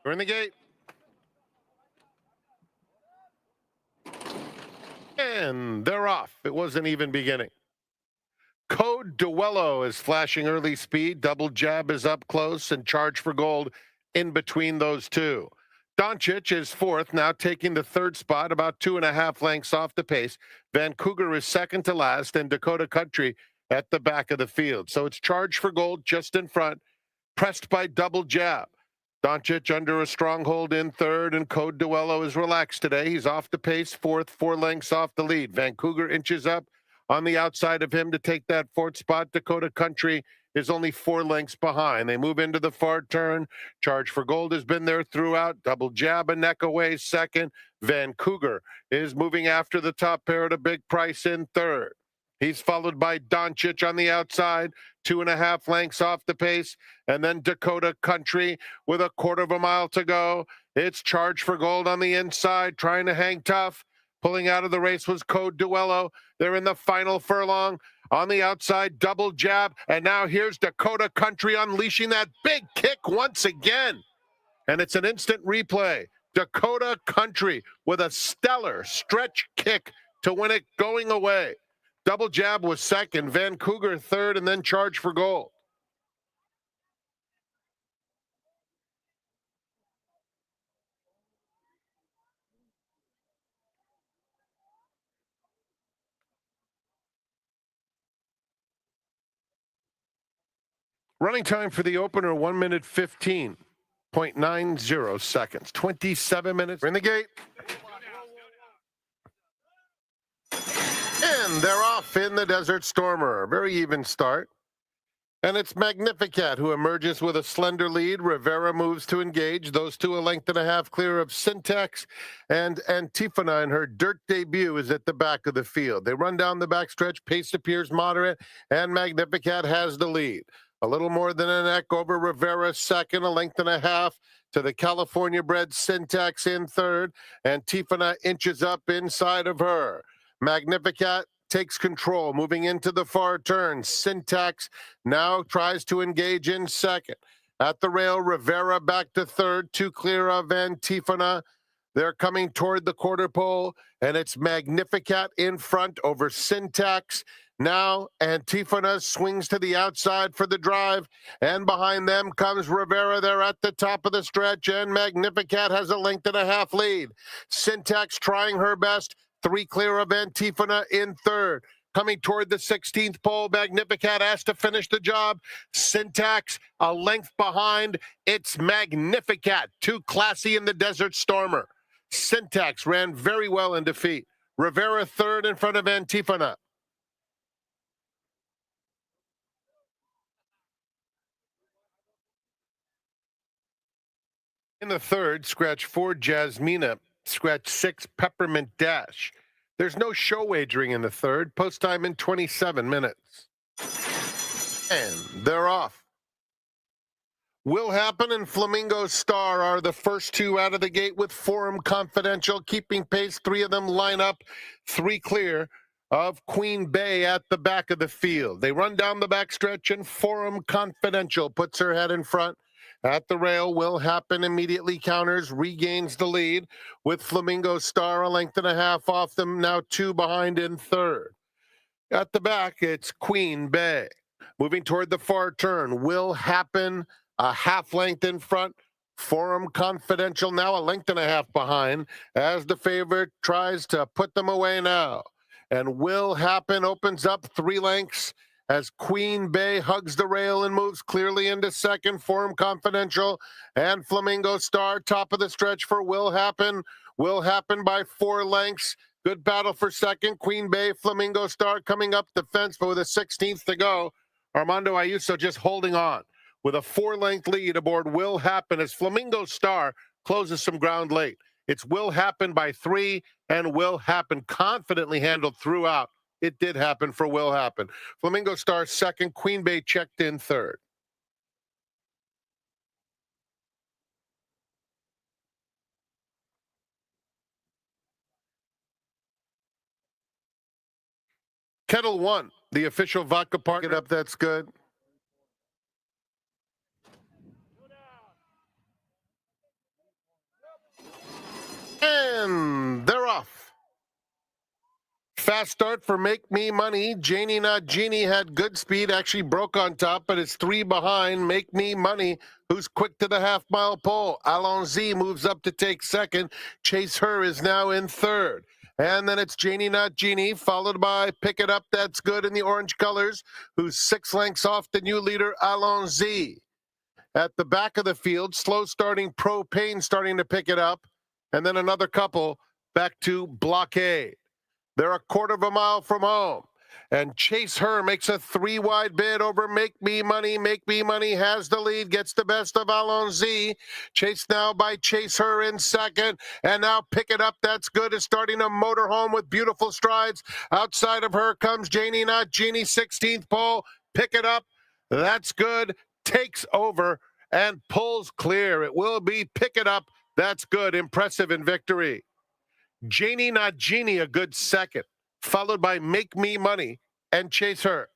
We're in the gate. And they're off. It wasn't even beginning. Code Duello is flashing early speed. Double Jab is up close and Charge for Gold in between those two. Doncic is fourth, now taking the third spot, about 2.5 lengths off the pace. Vancouver is second to last, and Dakota Country at the back of the field. So it's Charge for Gold just in front, pressed by Double Jab. Doncic under a stronghold in third, and Code Duello is relaxed today. He's off the pace, fourth, 4 lengths off the lead. Vancouver inches up on the outside of him to take that fourth spot. Dakota Country is only 4 lengths behind. They move into the far turn. Charge for Gold has been there throughout. Double Jab a neck away second. Vancouver is moving after the top pair at a big price in third. He's followed by Doncic on the outside, 2.5 lengths off the pace. And then Dakota Country with a 1/4 mile to go. It's Charge for Gold on the inside, trying to hang tough. Pulling out of the race was Code Duello. They're in the final furlong. On the outside, Double Jab. And now here's Dakota Country unleashing that big kick once again. And it's an instant replay. Dakota Country with a stellar stretch kick to win it going away. Double Jab was second, Vancouver third, and then Charge for Gold. Running time for the opener, 1 minute 15.90 seconds. 27 minutes. We're in the gate. And they're off in the Desert Stormer. Very even start. And it's Magnificat who emerges with a slender lead. Rivera moves to engage. Those two a length and a half clear of Syntax. And Antifona in her dirt debut is at the back of the field. They run down the backstretch. Pace appears moderate. And Magnificat has the lead. A little more than a neck over Rivera second. A length and a half to the California-bred Syntax in third. Antifona inches up inside of her. Magnificat takes control, moving into the far turn. Syntax now tries to engage in second. At the rail, Rivera back to third, 2 clear of Antifona. They're coming toward the quarter pole, and it's Magnificat in front over Syntax. Now Antifona swings to the outside for the drive, and behind them comes Rivera. They're at the top of the stretch, and Magnificat has a length and a half lead. Syntax trying her best. 3 clear of Antifona in third. Coming toward the 16th pole, Magnificat has to finish the job. Syntax a length behind. It's Magnificat, too classy in the Desert Stormer. Syntax ran very well in defeat. Rivera third in front of Antifona. In the third, scratch 4, Jasmina. Scratch 6, Peppermint Dash. There's no show wagering in the third. Post time in 27 minutes. And they're off. Will Happen and Flamingo Star are the first two out of the gate with Forum Confidential. Keeping pace, 3 of them line up, 3 clear of Queen Bay at the back of the field. They run down the backstretch, and Forum Confidential puts her head in front. At the rail, Will Happen immediately counters, regains the lead with Flamingo Star a length and a half off them, now 2 behind in third. At the back, it's Queen Bay. Moving toward the far turn, Will Happen a half length in front. Forum Confidential now a length and a half behind as the favorite tries to put them away now. And Will Happen opens up 3 lengths as Queen Bay hugs the rail and moves clearly into second. Forum Confidential and Flamingo Star top of the stretch for Will Happen. Will Happen by 4 lengths. Good battle for second. Queen Bay, Flamingo Star coming up the fence, but with a 16th to go. Armando Ayuso just holding on with a 4-length lead aboard Will Happen as Flamingo Star closes some ground late. It's Will Happen by 3, and Will Happen confidently handled throughout. It did happen for Will Happen. Flamingo Star second. Queen Bay checked in third. Kettle One, the official vodka partner. Get up, that's good. And they're off. Fast start for Make Me Money. Janie Not Genie had good speed, actually broke on top, but it's 3 behind. Make Me Money, who's quick to the half-mile pole. Allons-y moves up to take second. Chase Her is now in third. And then it's Janie Not Genie, followed by Pick It Up, That's Good in the orange colors, who's 6 lengths off the new leader, Allons-y. At the back of the field, slow starting Propane starting to pick it up. And then another couple back to Blockade. They're a quarter of a mile from home. And Chase Her makes a 3-wide bid over Make Me Money. Make Me Money has the lead, gets the best of Allons-y. Chased now by Chase Her in second. And now Pick It Up, That's Good, is starting to motor home with beautiful strides. Outside of her comes Janie Not Genie, 16th pole. Pick It Up, That's Good, takes over and pulls clear. It will be Pick It Up, That's Good. Impressive in victory. Janie Not Genie, a good second, followed by Make Me Money and Chase Her.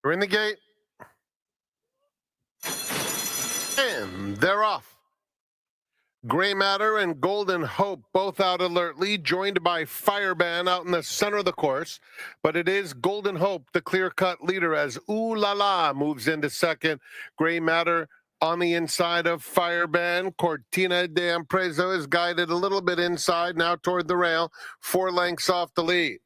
We're in the gate, and they're off. Gray Matter and Golden Hope both out alertly, joined by Fireban out in the center of the course. But it is Golden Hope, the clear-cut leader, as Ooh La La moves into second. Gray Matter on the inside of Fireban. Cortina de Amprezo is guided a little bit inside, now toward the rail, 4 lengths off the lead.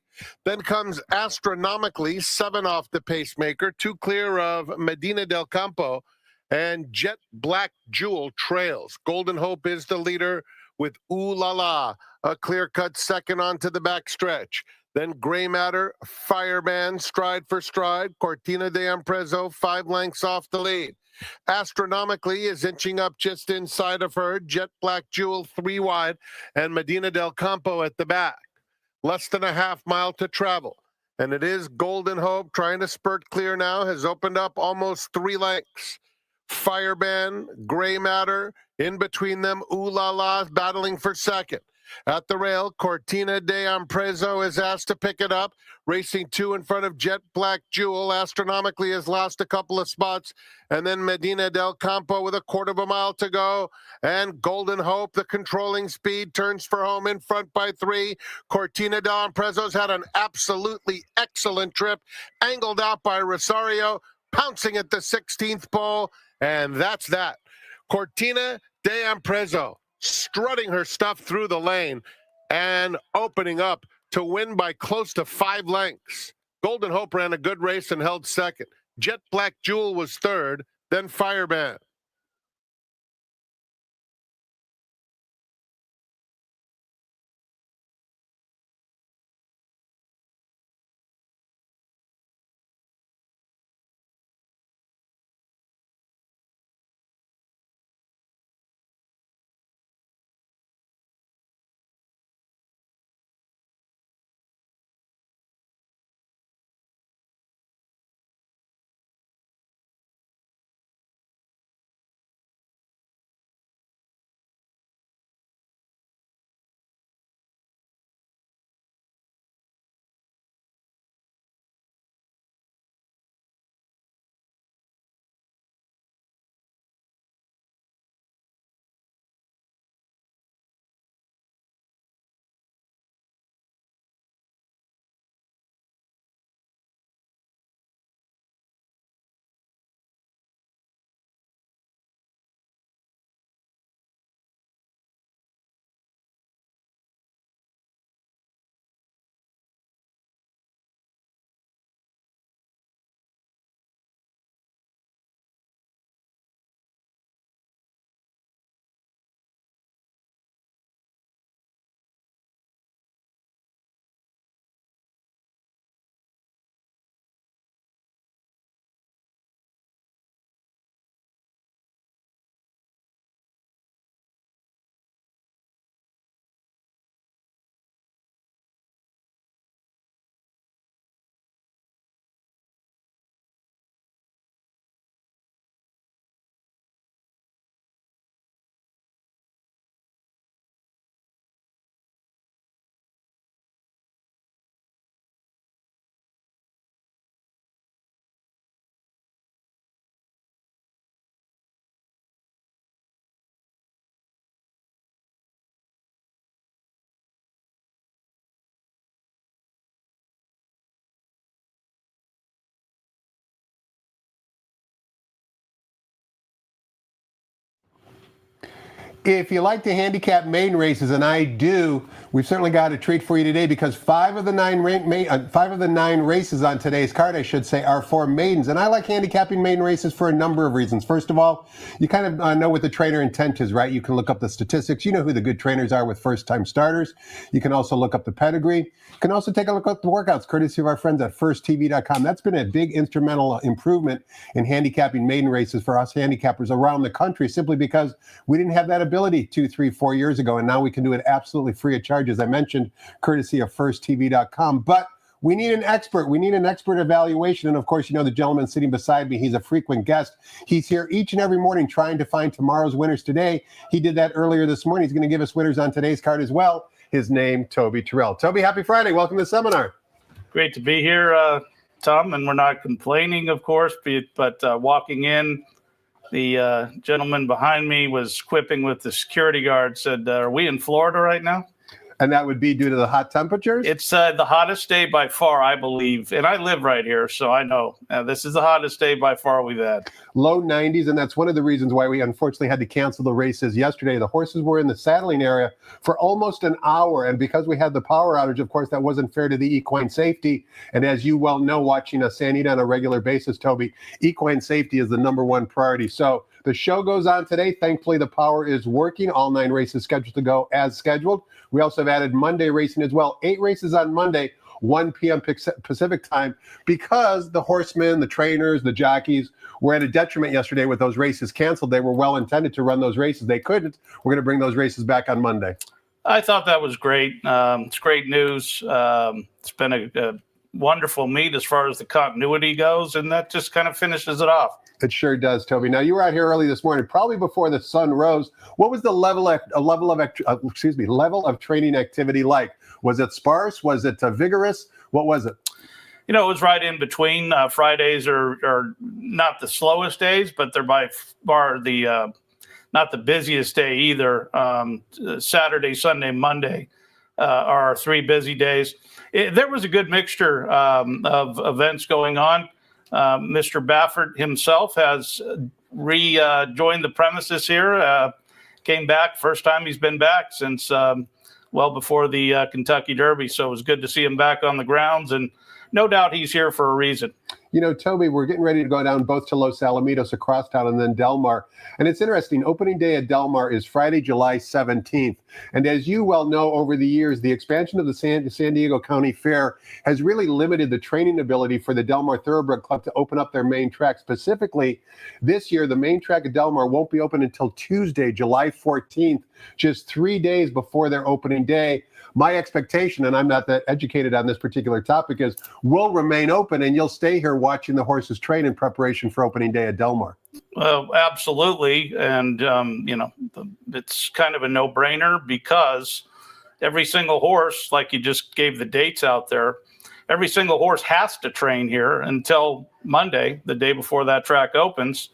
Then comes Astronomically, 7 off the pacemaker, 2 clear of Medina del Campo. And Jet Black Jewel trails. Golden Hope is the leader with Ooh La La, a clear-cut second onto the back stretch. Then Gray Matter, Fireman, stride for stride. Cortina de Amprezo, 5 lengths off the lead. Astronomically is inching up just inside of her. Jet Black Jewel, 3 wide. And Medina del Campo at the back. Less than a half-mile to travel. And it is Golden Hope trying to spurt clear now, has opened up almost 3 lengths. Fireban, Gray Matter, in between them, Ooh La La battling for second. At the rail, Cortina de Amprezo is asked to pick it up, racing 2 in front of Jet Black Jewel. Astronomically has lost a couple of spots, and then Medina del Campo with a quarter of a mile to go. And Golden Hope, the controlling speed, turns for home in front by 3. Cortina de Amprezo's had an absolutely excellent trip, angled out by Rosario, pouncing at the 16th pole. And that's that. Cortina de Amprezo strutting her stuff through the lane and opening up to win by close to 5 lengths. Golden Hope ran a good race and held second. Jet Black Jewel was third, then Fireman. If you like to handicap maiden races, and I do, we've certainly got a treat for you today because five of the nine races on today's card, I should say, are for maidens. And I like handicapping maiden races for a number of reasons. First of all, you kind of know what the trainer intent is, right? You can look up the statistics. You know who the good trainers are with first-time starters. You can also look up the pedigree. You can also take a look at the workouts, courtesy of our friends at firsttv.com. That's been a big instrumental improvement in handicapping maiden races for us handicappers around the country, simply because we didn't have that ability 2, 3, 4 years ago, and now we can do it absolutely free of charge, as I mentioned, courtesy of firsttv.com. But we need an expert. We need an expert evaluation. And of course, you know the gentleman sitting beside me, he's a frequent guest. He's here each and every morning trying to find tomorrow's winners today. He did that earlier this morning. He's going to give us winners on today's card as well. His name, Toby Turrell. Toby, happy Friday. Welcome to the seminar. Great to be here, Tom, and we're not complaining, of course, but walking in, the gentleman behind me was quipping with the security guard, said, are we in Florida right now? And that would be due to the hot temperatures? It's the hottest day by far, I believe. And I live right here, so I know. This is the hottest day by far we've had. Low 90s, and that's one of the reasons why we unfortunately had to cancel the races yesterday. The horses were in the saddling area for almost an hour, and because we had the power outage, of course, that wasn't fair to the equine safety. And as you well know, watching San Anita on a regular basis, Toby, equine safety is the #1 priority. So the show goes on today. Thankfully, the power is working. All 9 races scheduled to go as scheduled. We also have added Monday racing as well. 8 races on Monday, 1 p.m. Pacific time, because the horsemen, the trainers, the jockeys were at a detriment yesterday with those races canceled. They were well intended to run those races. They couldn't. We're going to bring those races back on Monday. I thought that was great. It's great news. It's been a wonderful meet as far as the continuity goes, and that just kind of finishes it off. It sure does, Toby. Now, you were out here early this morning, probably before the sun rose. What was the level of training activity like? Was it sparse? Was it vigorous? What was it? You know, it was right in between. Fridays are not the slowest days, but they're by far the not the busiest day either. Saturday, Sunday, Monday are our 3 busy days. There was a good mixture of events going on. Mr. Baffert himself has rejoined the premises here, came back, first time he's been back since well before the Kentucky Derby. So it was good to see him back on the grounds, and no doubt he's here for a reason. You know, Toby, we're getting ready to go down both to Los Alamitos, across town, and then Del Mar. And it's interesting, opening day at Del Mar is Friday, July 17th. And as you well know, over the years, the expansion of the San Diego County Fair has really limited the training ability for the Del Mar Thoroughbred Club to open up their main track. Specifically, this year, the main track at Del Mar won't be open until Tuesday, July 14th, just 3 days before their opening day. My expectation, and I'm not that educated on this particular topic, is we'll remain open and you'll stay here watching the horses train in preparation for opening day at Del Mar. Well, absolutely. And, you know, it's kind of a no-brainer because every single horse, like you just gave the dates out there, every single horse has to train here until Monday, the day before that track opens.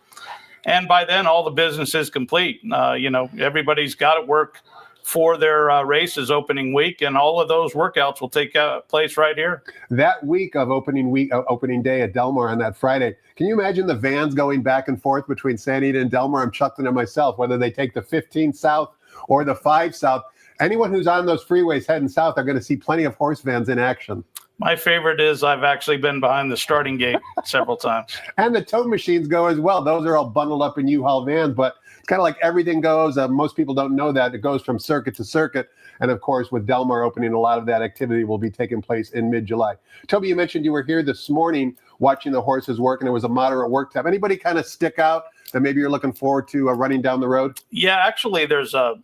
And by then, all the business is complete. You know, everybody's got to work for their races opening week, and all of those workouts will take place right here. That week of opening day at Del Mar on that Friday, can you imagine the vans going back and forth between San Anita and Del Mar? I'm chuckling at myself, whether they take the 15 south or the 5 south. Anyone who's on those freeways heading south are going to see plenty of horse vans in action. My favorite is I've actually been behind the starting gate several times. And the tow machines go as well. Those are all bundled up in U-Haul vans, but it's kind of like everything goes. Most people don't know that. It goes from circuit to circuit. And of course, with Del Mar opening, a lot of that activity will be taking place in mid-July. Toby, you mentioned you were here this morning watching the horses work, and it was a moderate work time. Anybody kind of stick out that maybe you're looking forward to running down the road? Yeah, actually, there's a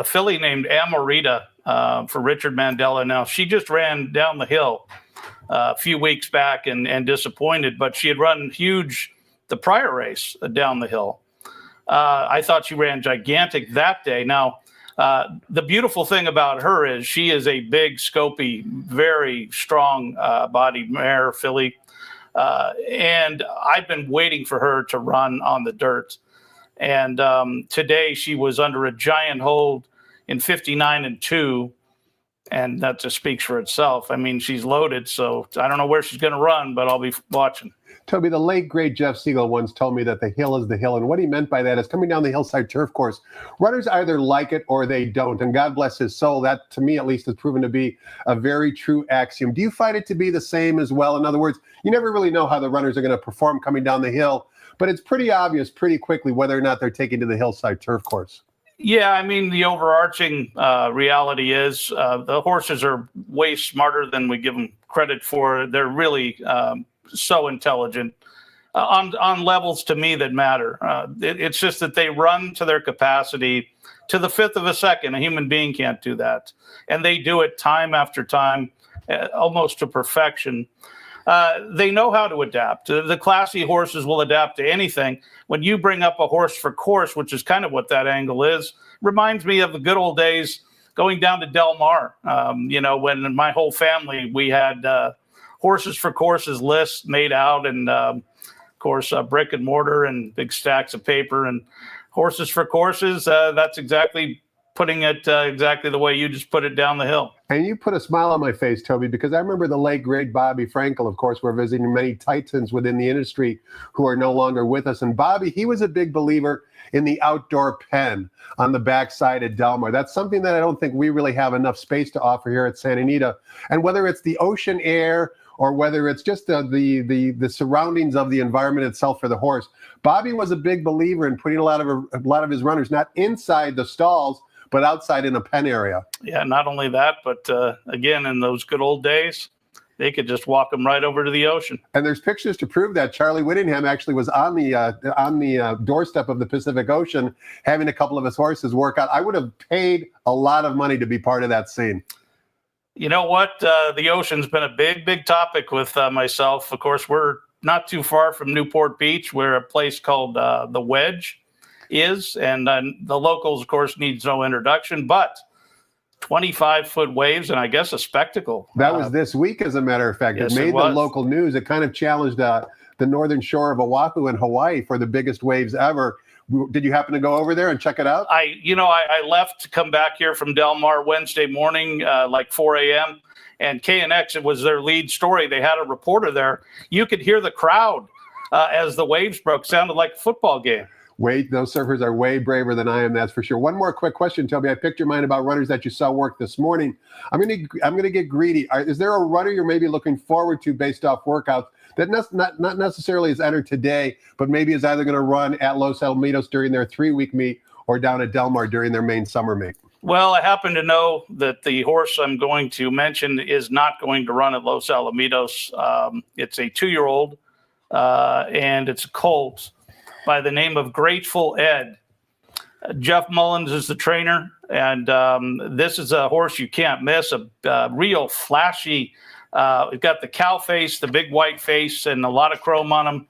filly named Amorita for Richard Mandela. Now, she just ran down the hill a few weeks back and disappointed, but she had run huge the prior race down the hill. I thought she ran gigantic that day. Now, the beautiful thing about her is she is a big, scopy, very strong bodied mare filly. And I've been waiting for her to run on the dirt. And today she was under a giant hold in 59-2. and that just speaks for itself. I mean, she's loaded, so I don't know where she's going to run, but I'll be watching. Toby, the late, great Jeff Siegel once told me that the hill is the hill. And what he meant by that is coming down the hillside turf course, runners either like it or they don't. And God bless his soul, that to me at least has proven to be a very true axiom. Do you find it to be the same as well? In other words, you never really know how the runners are going to perform coming down the hill, but it's pretty obvious pretty quickly whether or not they're taking to the hillside turf course. Yeah, I mean, the overarching reality is the horses are way smarter than we give them credit for. They're really so intelligent on levels to me that matter. It's just that they run to their capacity to the fifth of a second. A human being can't do that. And they do it time after time, almost to perfection. They know how to adapt. The classy horses will adapt to anything. When you bring up a horse for course, which is kind of what that angle is, reminds me of the good old days going down to Del Mar. When my whole family, we had horses for courses lists made out, and of course, brick and mortar and big stacks of paper, and horses for courses. That's exactly putting it exactly the way you just put it down the hill. And you put a smile on my face, Toby, because I remember the late, great Bobby Frankel, of course. We're visiting many titans within the industry who are no longer with us. And Bobby, he was a big believer in the outdoor pen on the backside at Del Mar. That's something that I don't think we really have enough space to offer here at Santa Anita. And whether it's the ocean air or whether it's just the surroundings of the environment itself for the horse, Bobby was a big believer in putting a lot of his runners not inside the stalls, but outside in a pen area. Yeah, not only that, but again, in those good old days, they could just walk them right over to the ocean. And there's pictures to prove that. Charlie Whittingham actually was on the doorstep of the Pacific Ocean having a couple of his horses work out. I would have paid a lot of money to be part of that scene. You know what? The ocean's been a big, big topic with myself. Of course, we're not too far from Newport Beach, where a place called the Wedge is, and the locals, of course, needs no introduction, but 25-foot waves, and I guess a spectacle. That was this week, as a matter of fact. Yes, it made the local news. It kind of challenged the northern shore of Oahu and Hawaii for the biggest waves ever. Did you happen to go over there and check it out? I left to come back here from Del Mar Wednesday morning, like 4 a.m., and KNX, it was their lead story. They had a reporter there. You could hear the crowd as the waves broke. Sounded like a football game. Those surfers are way braver than I am, that's for sure. One more quick question, Toby. I picked your mind about runners that you saw work this morning. I'm gonna get greedy. Is there a runner you're maybe looking forward to based off workouts that not necessarily is entered today, but maybe is either going to run at Los Alamitos during their 3-week meet or down at Del Mar during their main summer meet? Well, I happen to know that the horse I'm going to mention is not going to run at Los Alamitos. It's a 2-year-old, and it's a colt by the name of Grateful Ed. Jeff Mullins is the trainer, and this is a horse you can't miss, a real flashy. We've got the cow face, the big white face, and a lot of chrome on him.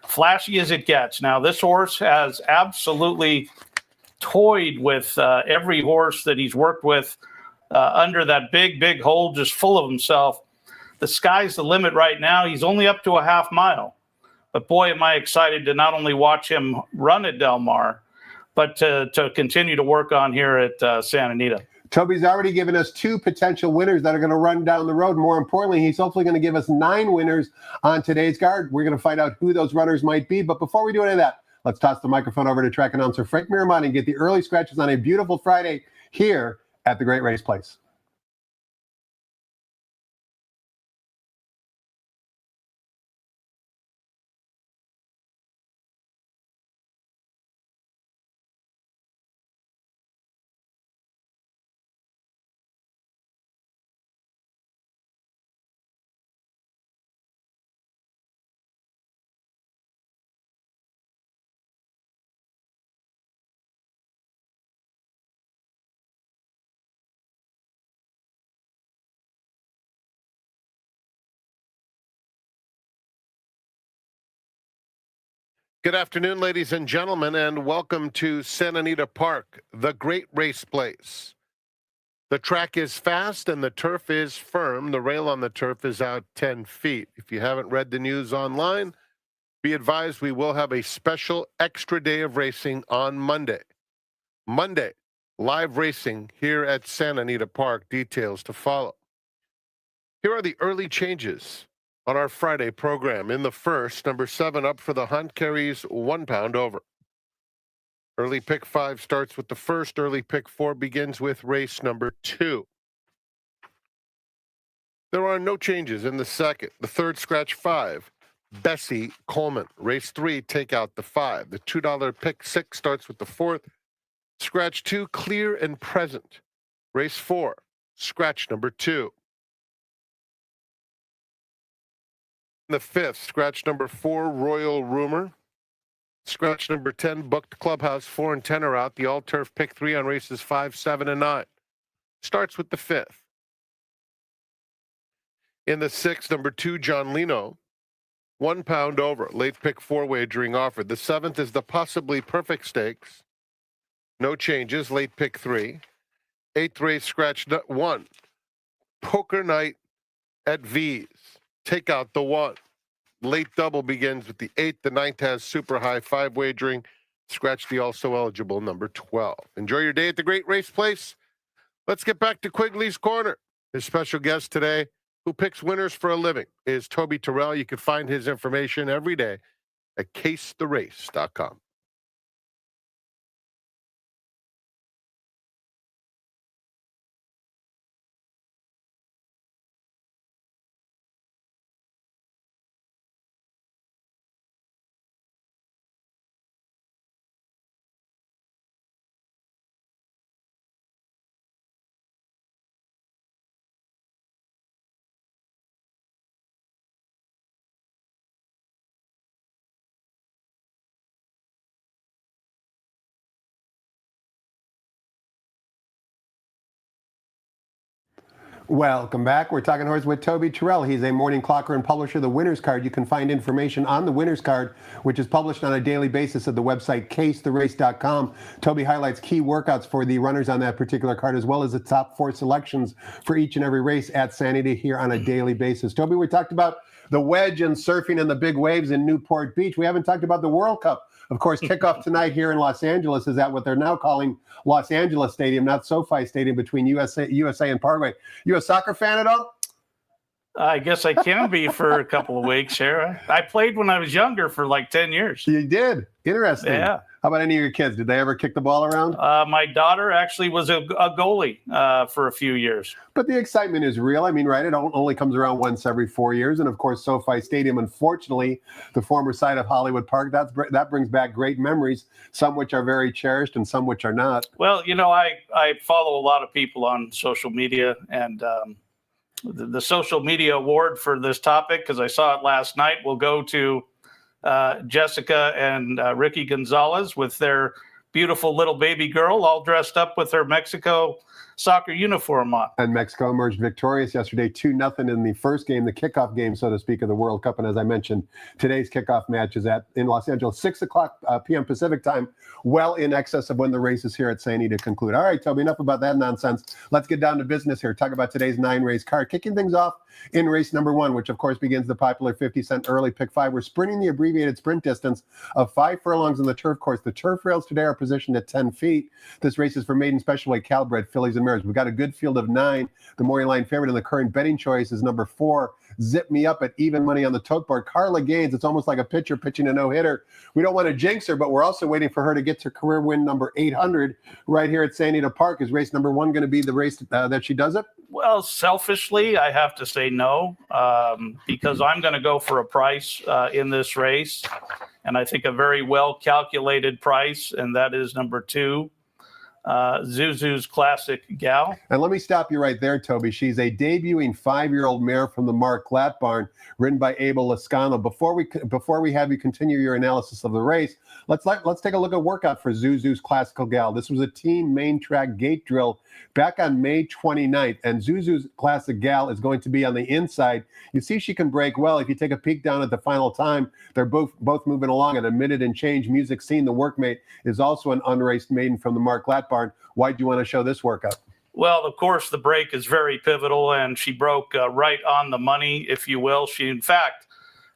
Flashy as it gets. Now, this horse has absolutely toyed with every horse that he's worked with under that big, big hole, just full of himself. The sky's the limit right now. He's only up to a half mile. But boy, am I excited to not only watch him run at Del Mar, but to continue to work on here at Santa Anita. Toby's already given us 2 potential winners that are going to run down the road. More importantly, he's hopefully going to give us 9 winners on today's card. We're going to find out who those runners might be. But before we do any of that, let's toss the microphone over to track announcer Frank Miramani and get the early scratches on a beautiful Friday here at the Great Race Place. Good afternoon, ladies and gentlemen, and welcome to Santa Anita Park, the Great Race Place. The track is fast and the turf is firm. The rail on the turf is out 10 feet. If you haven't read the news online, be advised we will have a special extra day of racing on Monday. Monday, Live racing here at Santa Anita Park. Details to follow. Here are the early changes on our Friday program. In the first, number 7 up for the hunt carries 1 pound over. Early pick 5 starts with the first. Early pick 4 begins with race number 2. There are no changes in the second. The third, scratch 5, Bessie Coleman. Race 3, take out the 5. The $2 pick 6 starts with the fourth. Scratch 2, Clear and Present. Race 4, scratch number 2. The fifth, scratch number 4, Royal Rumor. Scratch number 10, Booked Clubhouse. 4 and 10 are out. The all-turf pick 3 on races 5, 7, and 9. Starts with the fifth. In the sixth, number 2, John Lino. 1 pound over. Late pick 4 wagering offered. The seventh is the Possibly Perfect Stakes. No changes. Late pick 3. Eighth race, scratch 1. Poker Night at V's. Take out the 1. Late double begins with the 8th. The 9th has super high 5 wagering. Scratch the also eligible number 12. Enjoy your day at the Great Race Place. Let's get back to Quigley's Corner. His special guest today, who picks winners for a living, is Toby Turrell. You can find his information every day at casetherace.com. Welcome back. We're talking horse with Toby Turrell. He's a morning clocker and publisher of the Winner's Card. You can find information on the Winner's Card, which is published on a daily basis at the website casetherace.com. Toby highlights key workouts for the runners on that particular card, as well as the top 4 selections for each and every race at Santa Anita here on a daily basis. Toby, we talked about the wedge and surfing and the big waves in Newport Beach. We haven't talked about the World Cup. Of course, kickoff tonight here in Los Angeles is at what they're now calling Los Angeles Stadium, not SoFi Stadium, between USA and Paraguay. You a soccer fan at all? I guess I can be for a couple of weeks here. I played when I was younger for like 10 years. You did? Interesting. Yeah. How about any of your kids? Did they ever kick the ball around? My daughter actually was a goalie for a few years. But the excitement is real. I mean, right, it only comes around once every 4 years. And, of course, SoFi Stadium, unfortunately, the former site of Hollywood Park, that brings back great memories, some which are very cherished and some which are not. Well, you know, I follow a lot of people on social media, and the social media award for this topic, because I saw it last night, will go to Jessica and Ricky Gonzalez with their beautiful little baby girl all dressed up with her Mexico soccer uniform on. And Mexico emerged victorious yesterday, 2-0 in the first game, the kickoff game, so to speak, of the World Cup. And as I mentioned, today's kickoff match is in Los Angeles, 6 o'clock p.m. Pacific time, well in excess of when the races here at Santa Anita conclude. All right, Toby, enough about that nonsense. Let's get down to business here. Talk about today's 9-race card. Kicking things off in race number 1, which of course begins the popular 50-cent early pick 5. We're sprinting the abbreviated sprint distance of 5 furlongs on the turf course. The turf rails today are positioned at 10 feet. This race is for maiden special weight Calbred fillies and mares. We've got a good field of 9. The morning line favorite in the current betting choice is number 4, Zip Me Up, at even money on the tote board. Carla Gaines, it's almost like a pitcher pitching a no-hitter. We don't want to jinx her, but we're also waiting for her to get to career win number 800 right here at Santa Anita Park. Is race number 1 going to be the race that she does it? Well, selfishly, I have to say no, because I'm going to go for a price in this race, and I think a very well-calculated price, and that is number 2, Zuzu's Classic Gal. And let me stop you right there, Toby. She's a debuting 5-year-old mare from the Mark Glatt barn, ridden by Abel Lascano. Before we have you continue your analysis of the race, let's take a look at workout for Zuzu's Classical Gal. This was a team main track gate drill back on May 29th, and Zuzu's Classic Gal is going to be on the inside. You see she can break well. If you take a peek down at the final time, they're both moving along at a minute and change. Music Scene, the workmate, is also an unraced maiden from the Mark Glatt barn. Why do you want to show this workout? Well, of course, the break is very pivotal, and she broke right on the money, if you will. She, in fact,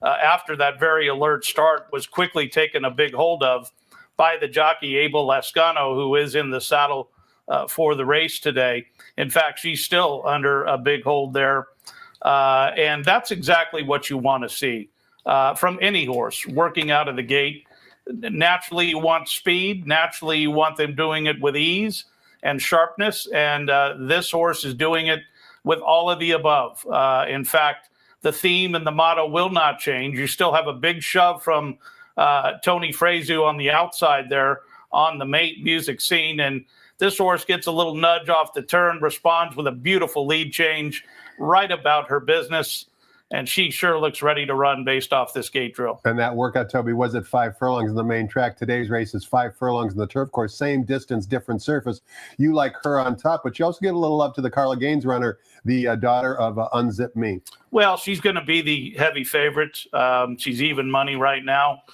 after that very alert start, was quickly taken a big hold of by the jockey Abel Lascano, who is in the saddle for the race today. In fact, she's still under a big hold there. And that's exactly what you want to see from any horse working out of the gate. Naturally, you want speed. Naturally, you want them doing it with ease and sharpness. And this horse is doing it with all of the above. In fact, the theme and the motto will not change. You still have a big shove from Tony Frazu on the outside there on the mate music scene. And this horse gets a little nudge off the turn, responds with a beautiful lead change right about her business. And she sure looks ready to run based off this gate drill. And that workout, Toby, was at 5 furlongs in the main track. Today's race is 5 furlongs in the turf course. Same distance, different surface. You like her on top, but you also get a little love to the Carla Gaines runner, the daughter of Unzip Me. Well, she's going to be the heavy favorite. She's even money right now.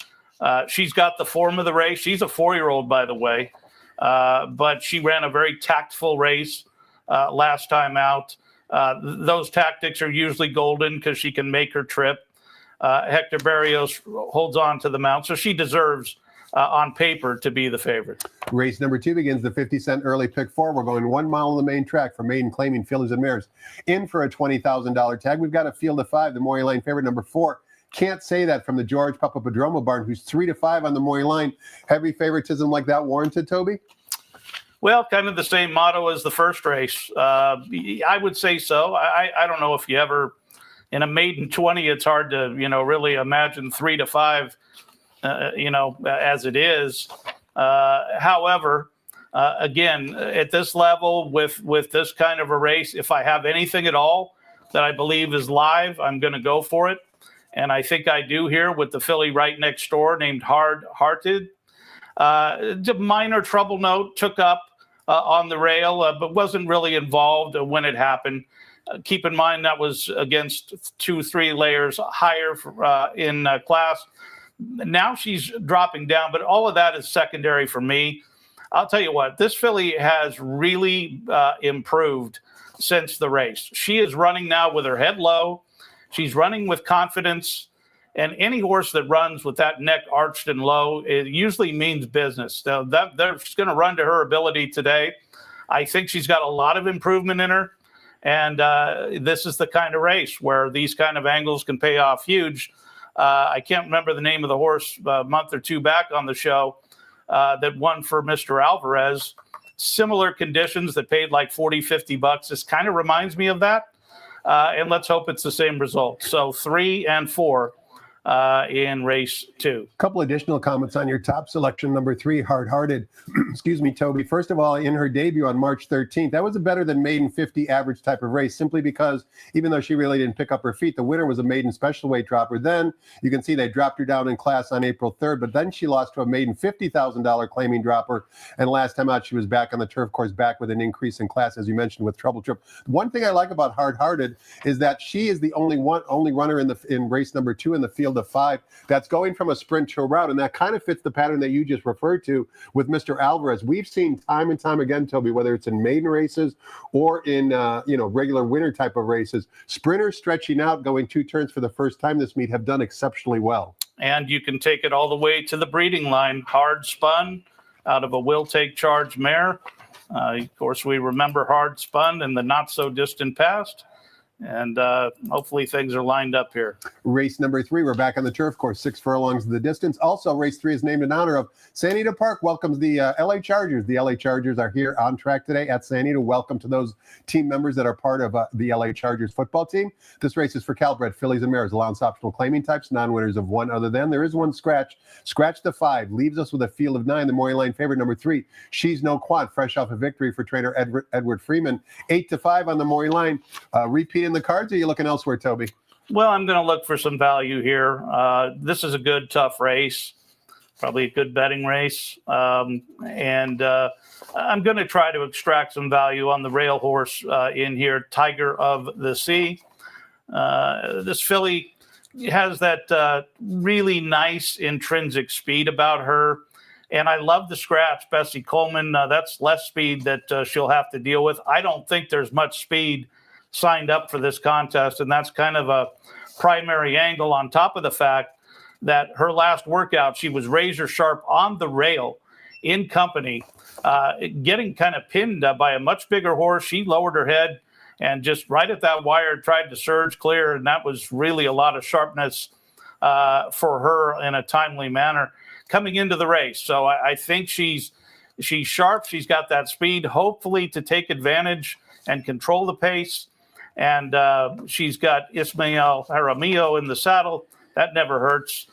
She's got the form of the race. She's a 4-year-old, by the way, but she ran a very tactful race last time out. Those tactics are usually golden because she can make her trip. Hector Barrios holds on to the mount, so she deserves on paper to be the favorite. Race number 2 begins the 50-cent early pick 4. We're going 1 mile on the main track for maiden claiming fillies and mares. In for a $20,000 tag, we've got a field of 5. The Maury Line favorite, number 4. Can't say that from the George Papadromo barn, who's 3-5 on the Maury Line. Heavy favoritism like that warranted, Toby? Well, kind of the same motto as the first race. I would say so. I don't know if you ever, in a maiden 20, it's hard to, really imagine 3-5, as it is. However, again, at this level with this kind of a race, if I have anything at all that I believe is live, I'm going to go for it. And I think I do here with the filly right next door named Hard Hearted. The minor trouble note took up on the rail, but wasn't really involved when it happened. Keep in mind that was against 2-3 layers higher in class. Now she's dropping down, but all of that is secondary for me. I'll tell you what, this filly has really improved since the race. She is running now with her head low. She's running with confidence. And any horse that runs with that neck arched and low, it usually means business. Now, they're going to run to her ability today. I think she's got a lot of improvement in her. And this is the kind of race where these kind of angles can pay off huge. I can't remember the name of the horse a month or two back on the show that won for Mr. Alvarez. Similar conditions that paid like $40-50. This kind of reminds me of that. And let's hope it's the same result. So 3 and 4. In race 2. A couple additional comments on your top selection, number 3, Hard Hearted. Excuse me, Toby. First of all, in her debut on March 13th, that was a better than maiden 50 average type of race, simply because even though she really didn't pick up her feet, the winner was a maiden special weight dropper. Then you can see they dropped her down in class on April 3rd, but then she lost to a maiden $50,000 claiming dropper. And last time out, she was back on the turf course, back with an increase in class, as you mentioned, with Trouble Trip. One thing I like about Hard Hearted is that she is the only runner in race number 2 in the field of 5 that's going from a sprint to a route, and that kind of fits the pattern that you just referred to with Mr. Alvarez. We've seen time and time again, Toby, whether it's in maiden races or in regular winter type of races, sprinters stretching out, going 2 turns for the first time this meet have done exceptionally well. And you can take it all the way to the breeding line. Hard Spun out of a Will Take Charge mare. Of course, we remember Hard Spun in the not so distant past. And hopefully things are lined up here. Race number 3, we're back on the turf course, 6 furlongs of the distance. Also, race 3 is named in honor of San Anita Park. Welcomes the LA Chargers. The LA Chargers are here on track today at San Anita. Welcome to those team members that are part of the LA Chargers football team. This race is for Calbred, fillies and mares, allowance optional claiming types, non-winners of 1 other than. There is 1 scratch. Scratch the 5, leaves us with a field of 9. The Maury Line favorite, number 3, She's No Quad, fresh off a victory for trainer Edward Freeman. 8-5 on the Maury Line. Repeating the cards, or are you looking elsewhere, Toby? Well, I'm going to look for some value here. This is a good, tough race, probably a good betting race. And I'm going to try to extract some value on the rail horse in here, Tiger of the Sea. This filly has that really nice intrinsic speed about her. And I love the scratch, Bessie Coleman. That's less speed that she'll have to deal with. I don't think there's much speed signed up for this contest, and that's kind of a primary angle on top of the fact that her last workout, she was razor sharp on the rail in company, getting kind of pinned by a much bigger horse. She lowered her head and just right at that wire tried to surge clear, and that was really a lot of sharpness for her in a timely manner coming into the race. So I think she's sharp. She's got that speed, hopefully to take advantage and control the pace. And she's got Ismael Jaramillo in the saddle. That never hurts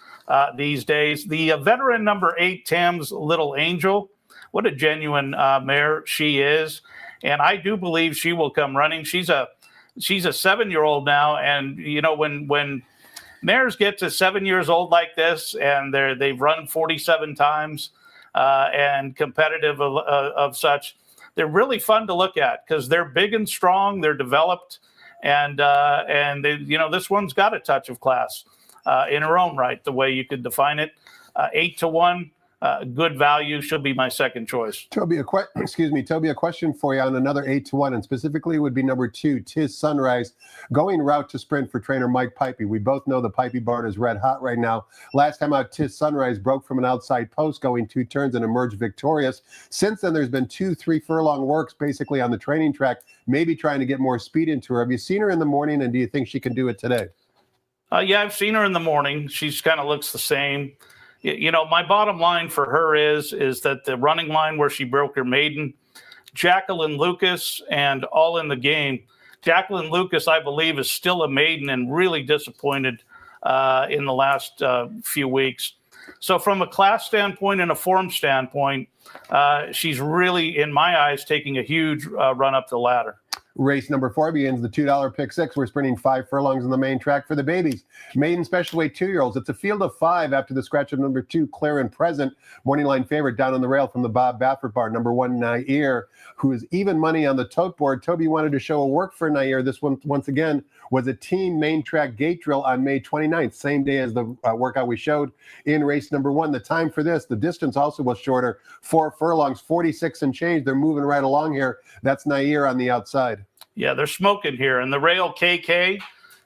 these days. The veteran number 8, Tam's Little Angel. What a genuine mare she is. And I do believe she will come running. She's a 7-year-old now. And, you know, when mares get to 7 years old like this and they've run 47 times and competitive of such, they're really fun to look at because they're big and strong. They're developed. And they, you know, this one's got a touch of class in her own right, the way you could define it. 8-1. Good value, should be my second choice. Toby, a question for you on another 8-1, and specifically would be number 2, Tis Sunrise, going route to sprint for trainer Mike Pipey. We both know the Pipey barn is red hot right now. Last time out, Tis Sunrise broke from an outside post, going 2 turns and emerged victorious. Since then, there's been 2-3 furlong works basically on the training track, maybe trying to get more speed into her. Have you seen her in the morning, and do you think she can do it today? Yeah, I've seen her in the morning. She's kind of looks the same. You know, my bottom line for her is that the running line where she broke her maiden, Jacqueline Lucas and All in the Game. Jacqueline Lucas, I believe, is still a maiden and really disappointed in the last few weeks. So from a class standpoint and a form standpoint, she's really, in my eyes, taking a huge run up the ladder. Race number 4 begins the $2 pick 6. We're sprinting 5 furlongs on the main track for the babies. Maiden special weight 2-year-olds. It's a field of 5 after the scratch of number 2, Clear and Present. Morning line favorite down on the rail from the Bob Baffert bar. Number 1, Nair, who is even money on the tote board. Toby wanted to show a work for Nair. This one, once again, was a team main track gate drill on May 29th, same day as the workout we showed in race number 1. The time for this, the distance also was shorter, 4 furlongs, 46 and change. They're moving right along here. That's Nair on the outside. Yeah, they're smoking here. And the rail KK,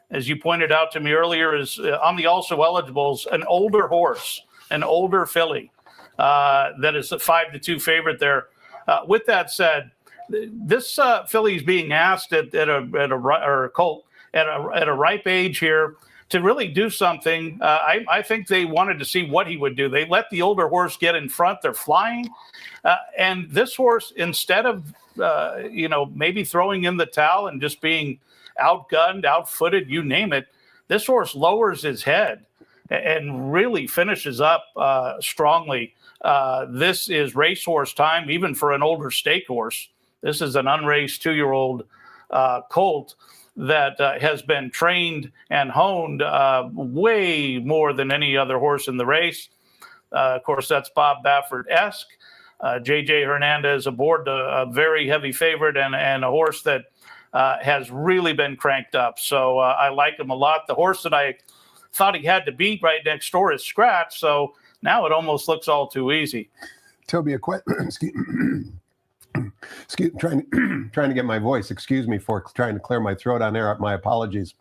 as you pointed out to me earlier, is on the also eligibles, an older horse, an older filly that is a 5-2 favorite there. With that said, this filly is being asked at a colt at a ripe age here to really do something. I think they wanted to see what he would do. They let the older horse get in front. They're flying. And this horse, instead of, maybe throwing in the towel and just being outgunned, outfooted, you name it, this horse lowers his head and really finishes up strongly. This is racehorse time, even for an older stake horse. This is an unraced 2-year-old colt that has been trained and honed way more than any other horse in the race. Of course, that's Bob Baffert-esque. J.J. Hernandez aboard, a very heavy favorite and a horse that has really been cranked up. So I like him a lot. The horse that I thought he had to beat right next door is Scratch. So now it almost looks all too easy. Toby, trying to get my voice. Excuse me for trying to clear my throat on air. My apologies.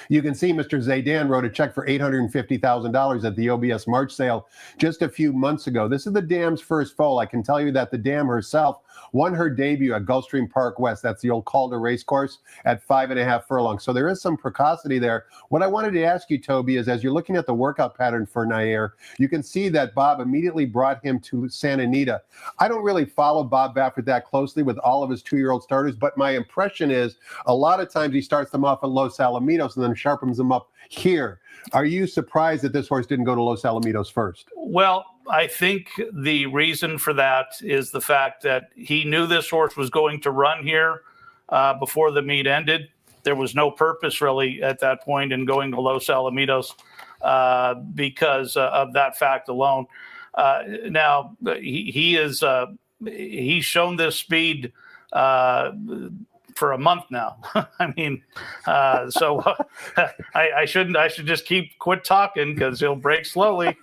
You can see Mr. Zaydan wrote a check for $850,000 at the OBS March sale just a few months ago. This is the dam's first foal. I can tell you that the dam herself won her debut at Gulfstream Park West. That's the old Calder race course at 5.5 furlongs. So there is some precocity there. What I wanted to ask you, Toby, is as you're looking at the workout pattern for Nair, you can see that Bob immediately brought him to Santa Anita. I don't really follow Bob Baffert that closely with all of his 2-year-old starters, but my impression is a lot of times he starts them off at Los Alamitos and then sharpens them up here. Are you surprised that this horse didn't go to Los Alamitos first? Well, I think the reason for that is the fact that he knew this horse was going to run here before the meet ended. There was no purpose really at that point in going to Los Alamitos because of that fact alone. Now he's shown this speed for a month now. I mean, I should just quit talking because he'll break slowly.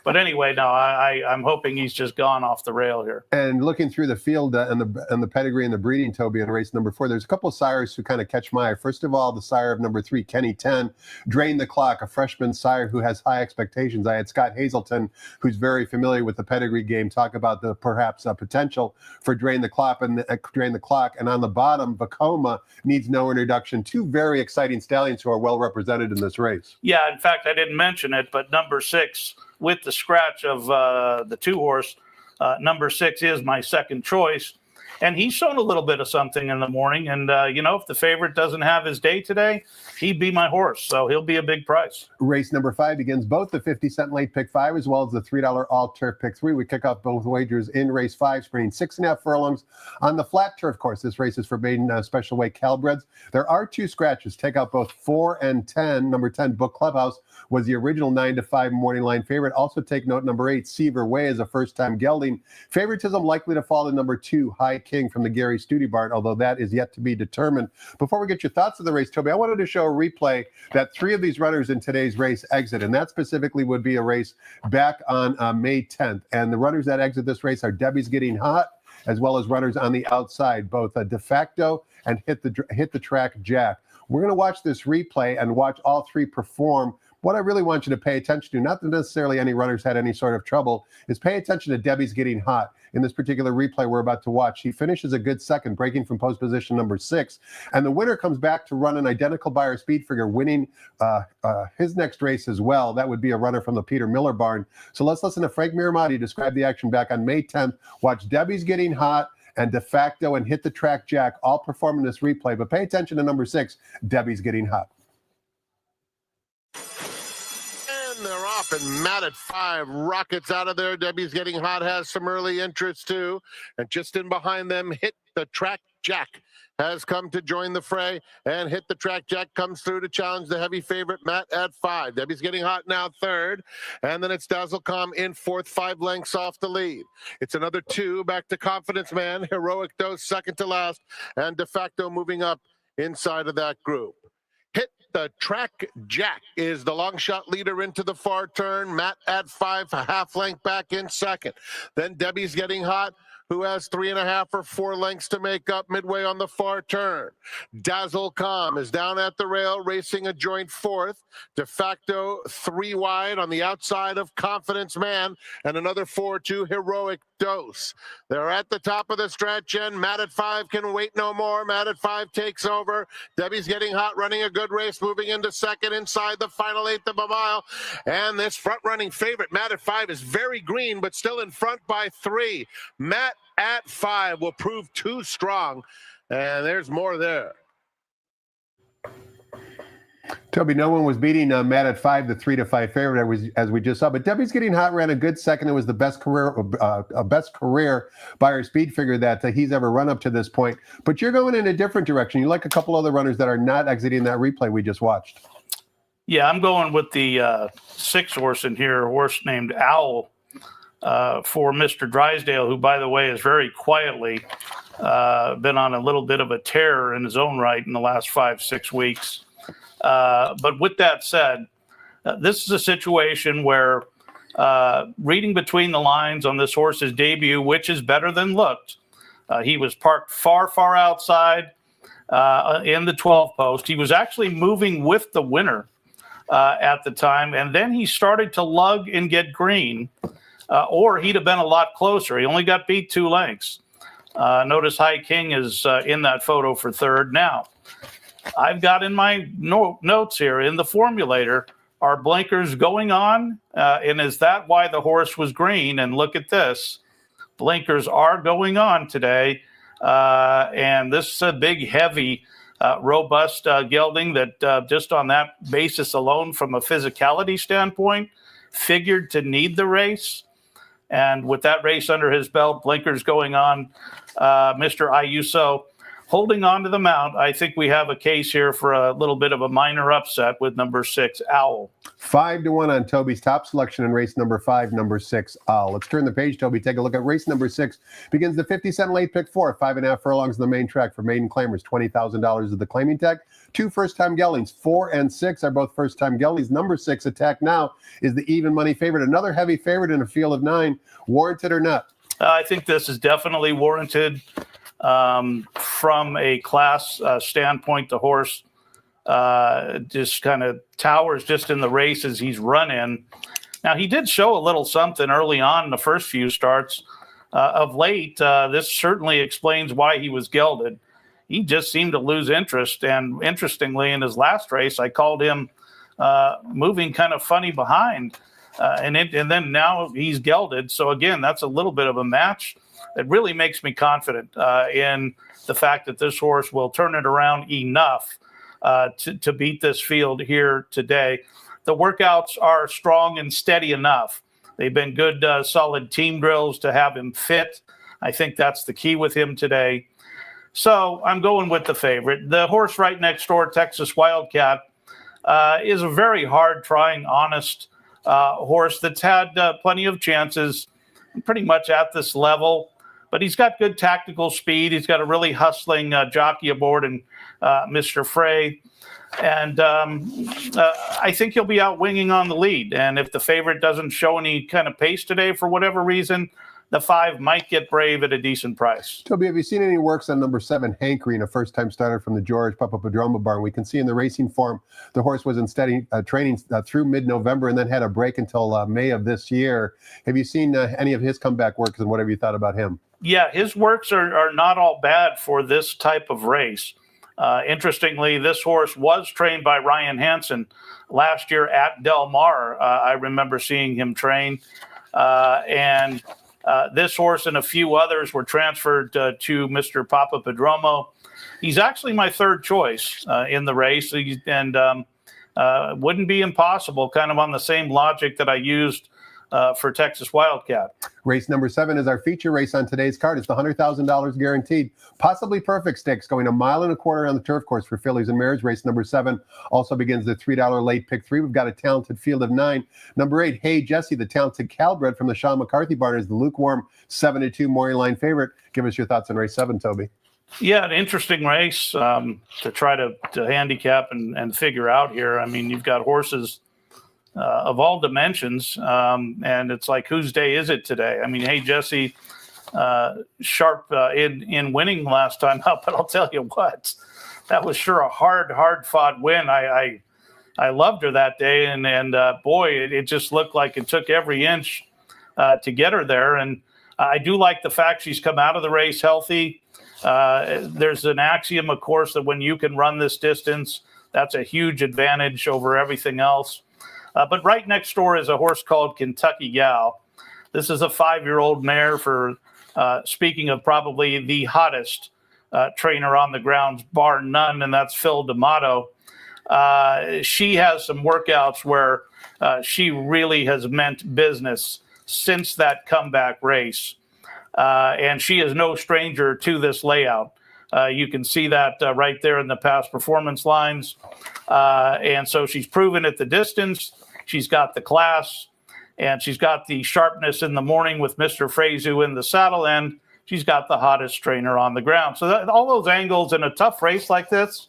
But anyway, no, I'm hoping he's just gone off the rail here. And looking through the field and the pedigree and the breeding, Toby, in race number 4, there's a couple of sires who kind of catch my eye. First of all, the sire of number 3, Kenny 10, Drain the Clock, a freshman sire who has high expectations. I had Scott Hazelton, who's very familiar with the pedigree game, talk about the perhaps potential for Drain the Clock. And on the bottom, Vacoma needs no introduction. 2 very exciting stallions who are well represented in this race. Yeah, in fact, I didn't mention it, but number 6, with the scratch of the 2-horse, number 6 is my second choice. And he's shown a little bit of something in the morning. And, if the favorite doesn't have his day today, he'd be my horse. So he'll be a big price. Race number 5 begins both the 50-cent late pick 5 as well as the $3 all turf pick 3. We kick off both wagers in race 5, sprinting 6.5 furlongs on the flat turf course. This race is for maiden special weight Calibreds. There are 2 scratches. Take out both 4 and 10. Number 10, Book Clubhouse, was the original 9-5 morning line favorite. Also take note, number 8, Seaver Way, is a first-time gelding. Favoritism likely to fall to number 2, High King, from the Gary Studibart, although that is yet to be determined. Before we get your thoughts of the race, Toby, I wanted to show a replay that 3 of these runners in today's race exit, and that specifically would be a race back on May 10th. And the runners that exit this race are Debbie's Getting Hot, as well as runners on the outside, both De Facto and Hit the Track Jack. We're going to watch this replay and watch all 3 perform. What I really want you to pay attention to, not that necessarily any runners had any sort of trouble, is pay attention to Debbie's Getting Hot. In this particular replay we're about to watch, she finishes a good second, breaking from post position number 6. And the winner comes back to run an identical Beyer speed figure, winning his next race as well. That would be a runner from the Peter Miller barn. So let's listen to Frank Miramati describe the action back on May 10th. Watch Debbie's Getting Hot and De Facto and Hit the Track Jack all perform in this replay. But pay attention to number 6, Debbie's Getting Hot. They're off, and Matt at 5 rockets out of there. Debbie's Getting Hot has some early interest too, and just in behind them, Hit the Track Jack has come to join the fray, and Hit the Track Jack comes through to challenge the heavy favorite Matt at 5. Debbie's Getting Hot now 3rd, and then it's Dazzlecom in 4th, 5 lengths off the lead. It's another 2 back to Confidence Man, Heroic Dose 2nd to last, and De Facto moving up inside of that group. Hit the Track Jack is the long shot leader into the far turn. Matt at 5, a half length back in 2nd. Then Debbie's Getting Hot, who has 3.5 or 4 lengths to make up midway on the far turn. Dazzlecom is down at the rail, racing a joint 4th. De Facto 3 wide on the outside of Confidence Man, and another 4-2 Heroic Dose. They're at the top of the stretch, and Matt at 5 can wait no more. Matt at 5 takes over. Debbie's Getting Hot running a good race, moving into 2nd inside the final 1/8 of a mile. And this front-running favorite, Matt at 5, is very green, but still in front by 3. Matt at 5 will prove too strong, and there's more there. Toby, no one was beating Matt at 5, the 3-5 favorite, as we just saw. But Debbie's Getting Hot ran a good second. It was the best career Beyer speed figure that he's ever run up to this point. But you're going in a different direction. You like a couple other runners that are not exiting that replay we just watched. Yeah, I'm going with the 6 horse in here, a horse named Owl, for Mr. Drysdale, who, by the way, is very quietly been on a little bit of a tear in his own right in the last 5-6 weeks. But with that said, this is a situation where reading between the lines on this horse's debut, which is better than looked, he was parked far, far outside in the 12 post. He was actually moving with the winner at the time, and then he started to lug and get green, or he'd have been a lot closer. He only got beat 2 lengths. Notice High King is in that photo for 3rd. Now, I've got in my notes here in the formulator, are blinkers going on? And is that why the horse was green? And look at this. Blinkers are going on today. And this is a big, heavy, robust gelding that just on that basis alone, from a physicality standpoint, figured to need the race. And with that race under his belt, blinkers going on, Mr. Ayuso holding on to the mount, I think we have a case here for a little bit of a minor upset with number 6, Owl. 5-1 on Toby's top selection in race number 5, number 6, Owl. Let's turn the page, Toby. Take a look at race number 6. Begins the 50-cent late pick 4, 5.5 furlongs in the main track for maiden claimers. $20,000 is the claiming tag. 2 first-time geldings, 4 and 6 are both first-time geldings. Number 6, Attack Now, is the even money favorite. Another heavy favorite in a field of 9. Warranted or not? I think this is definitely warranted. From a class standpoint, the horse just kind of towers just in the races he's run in. Now, he did show a little something early on in the first few starts. Of late, this certainly explains why he was gelded. He just seemed to lose interest. And interestingly, in his last race, I called him moving kind of funny behind. And then now he's gelded. So, again, that's a little bit of a match. It really makes me confident in the fact that this horse will turn it around enough to beat this field here today. The workouts are strong and steady enough. They've been good, solid team drills to have him fit. I think that's the key with him today. So I'm going with the favorite. The horse right next door, Texas Wildcat, is a very hard-trying, honest horse that's had plenty of chances pretty much at this level. But he's got good tactical speed. He's got a really hustling jockey aboard and Mr. Frey. And I think he'll be out winging on the lead. And if the favorite doesn't show any kind of pace today for whatever reason, the 5 might get brave at a decent price. Toby, have you seen any works on number 7, Hankering, a first-time starter from the George Papadroma barn? We can see in the racing form the horse was in steady training through mid-November and then had a break until May of this year. Have you seen any of his comeback works, and what have you thought about him? Yeah, his works are not all bad for this type of race. Interestingly, this horse was trained by Ryan Hansen last year at Del Mar. I remember seeing him train. And this horse and a few others were transferred to Mr. Papadromo. He's actually my third choice in the race. And wouldn't be impossible, kind of on the same logic that I used for Texas Wildcat. Race number 7 is our feature race on today's card. It's the $100,000 guaranteed, possibly perfect stakes, going 1.25 miles on the turf course for fillies and mares. Race number 7 also begins the $3 late pick 3. We've got a talented field of 9. Number 8, Hey Jesse, the talented Calbred from the Sean McCarthy barn, is the lukewarm 7-2 Maury line favorite. Give us your thoughts on race 7, Toby. Yeah, an interesting race to try to handicap and figure out here. I mean, you've got horses of all dimensions, and it's like, whose day is it today? I mean, Hey Jesse, sharp in winning last time out, but I'll tell you what, that was sure a hard fought win. I loved her that day, and boy, it just looked like it took every inch to get her there. And I do like the fact she's come out of the race healthy. There's an axiom, of course, that when you can run this distance, that's a huge advantage over everything else. But right next door is a horse called Kentucky Gal. This is a 5-year-old mare for, speaking of probably the hottest trainer on the grounds, bar none, and that's Phil D'Amato. She has some workouts where she really has meant business since that comeback race. And she is no stranger to this layout. You can see that right there in the past performance lines. And so she's proven at the distance. She's got the class, and she's got the sharpness in the morning with Mr. Frazu in the saddle, and she's got the hottest trainer on the ground. So all those angles in a tough race like this,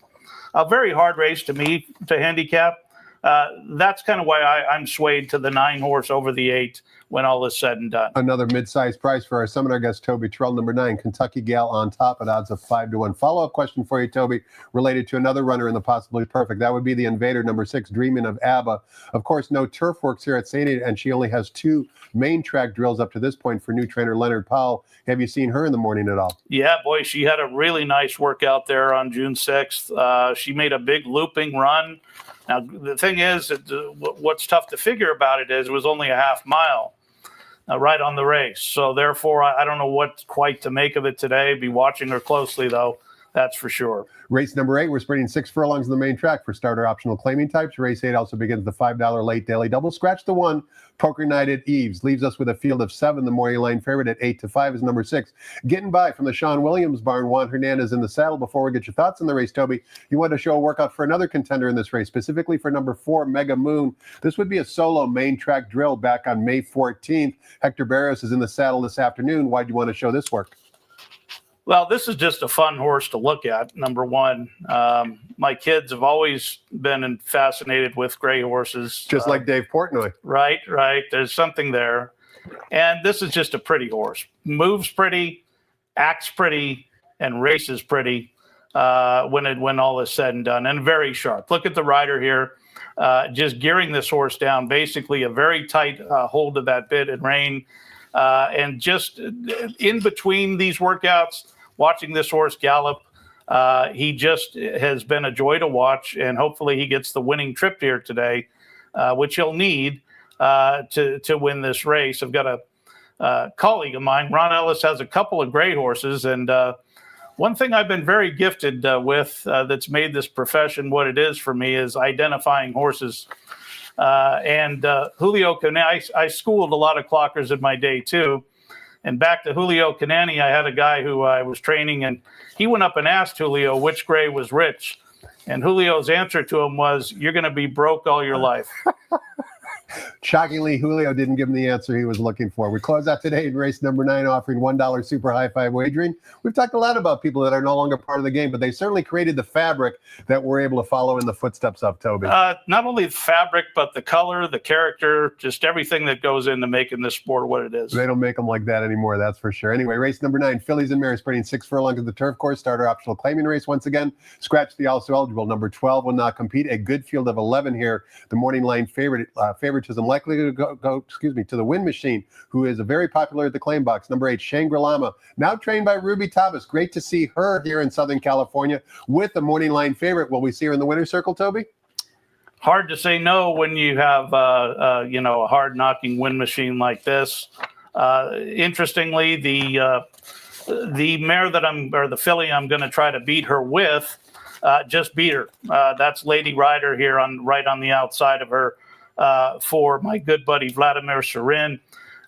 a very hard race to me to handicap. That's kind of why I'm swayed to the 9 horse over the 8 when all is said and done. Another mid-sized price for our seminar guest, Toby Turrell, number 9, Kentucky Gal on top at odds of 5-1. Follow-up question for you, Toby, related to another runner in the possibly perfect. That would be the Invader, number 6, Dreamin' of ABBA. Of course, no turf works here at St. Aid, and she only has 2 main track drills up to this point for new trainer Leonard Powell. Have you seen her in the morning at all? Yeah, boy, she had a really nice workout there on June 6th. She made a big looping run. Now, the thing is, what's tough to figure about it is it was only a half mile right on the race. So, therefore, I don't know what quite to make of it today. Be watching her closely, though. That's for sure. Race number 8, we're sprinting 6 furlongs on the main track for starter optional claiming types. Race 8 also begins the $5 late daily double. Scratch the 1, Poker Night at Eves. Leaves us with a field of 7. The morning line favorite at 8-5 is number 6. Getting By from the Sean Williams barn. Juan Hernandez in the saddle. Before we get your thoughts on the race, Toby, you want to show a workout for another contender in this race, specifically for number 4, Mega Moon. This would be a solo main track drill back on May 14th. Hector Barrios is in the saddle this afternoon. Why do you want to show this work? Well, this is just a fun horse to look at, number one. My kids have always been fascinated with gray horses. Just like Dave Portnoy. Right. There's something there. And this is just a pretty horse. Moves pretty, acts pretty, and races pretty when all is said and done, and very sharp. Look at the rider here, just gearing this horse down, basically a very tight hold of that bit and rein. And just in between these workouts, watching this horse gallop, he just has been a joy to watch, and hopefully he gets the winning trip here today, which he'll need to win this race. I've got a colleague of mine, Ron Ellis, has a couple of great horses, and one thing I've been very gifted with that's made this profession what it is for me is identifying horses. And Julio Canani, I schooled a lot of clockers in my day too. And back to Julio Canani, I had a guy who I was training, and he went up and asked Julio which gray was rich. And Julio's answer to him was, "You're going to be broke all your life." Shockingly, Julio didn't give him the answer he was looking for. We close out today in race number 9, offering $1 super high five wagering. We've talked a lot about people that are no longer part of the game, but they certainly created the fabric that we're able to follow in the footsteps of, Toby. Not only the fabric, but the color, the character, just everything that goes into making this sport what it is. They don't make them like that anymore, that's for sure. Anyway, race number 9, Fillies and Mares, sprinting 6 furlongs at the turf course. Starter optional claiming race once again. Scratch the also eligible. Number 12 will not compete. A good field of 11 here. The morning line favoritism likely to go to the Win Machine, who is a very popular at the claim box. Number 8, Shangri-Lama, now trained by Ruby Tavis. Great to see her here in Southern California with the morning line favorite. Will we see her in the winner's circle, Toby? Hard to say no when you have a hard knocking Win Machine like this. Interestingly, the mare the filly I'm going to try to beat her with just beat her. That's Lady Rider here right on the outside of her. For my good buddy Vladimir Serin.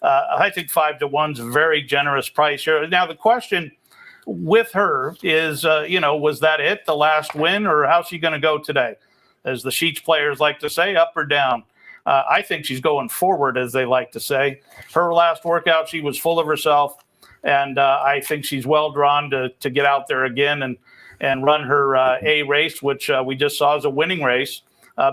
I think 5-1's a very generous price here. Now, the question with her is, was that it, the last win, or how's she going to go today? As the Sheets players like to say, up or down? I think she's going forward, as they like to say. Her last workout, she was full of herself, and I think she's well drawn to get out there again and run her A race, which we just saw as a winning race.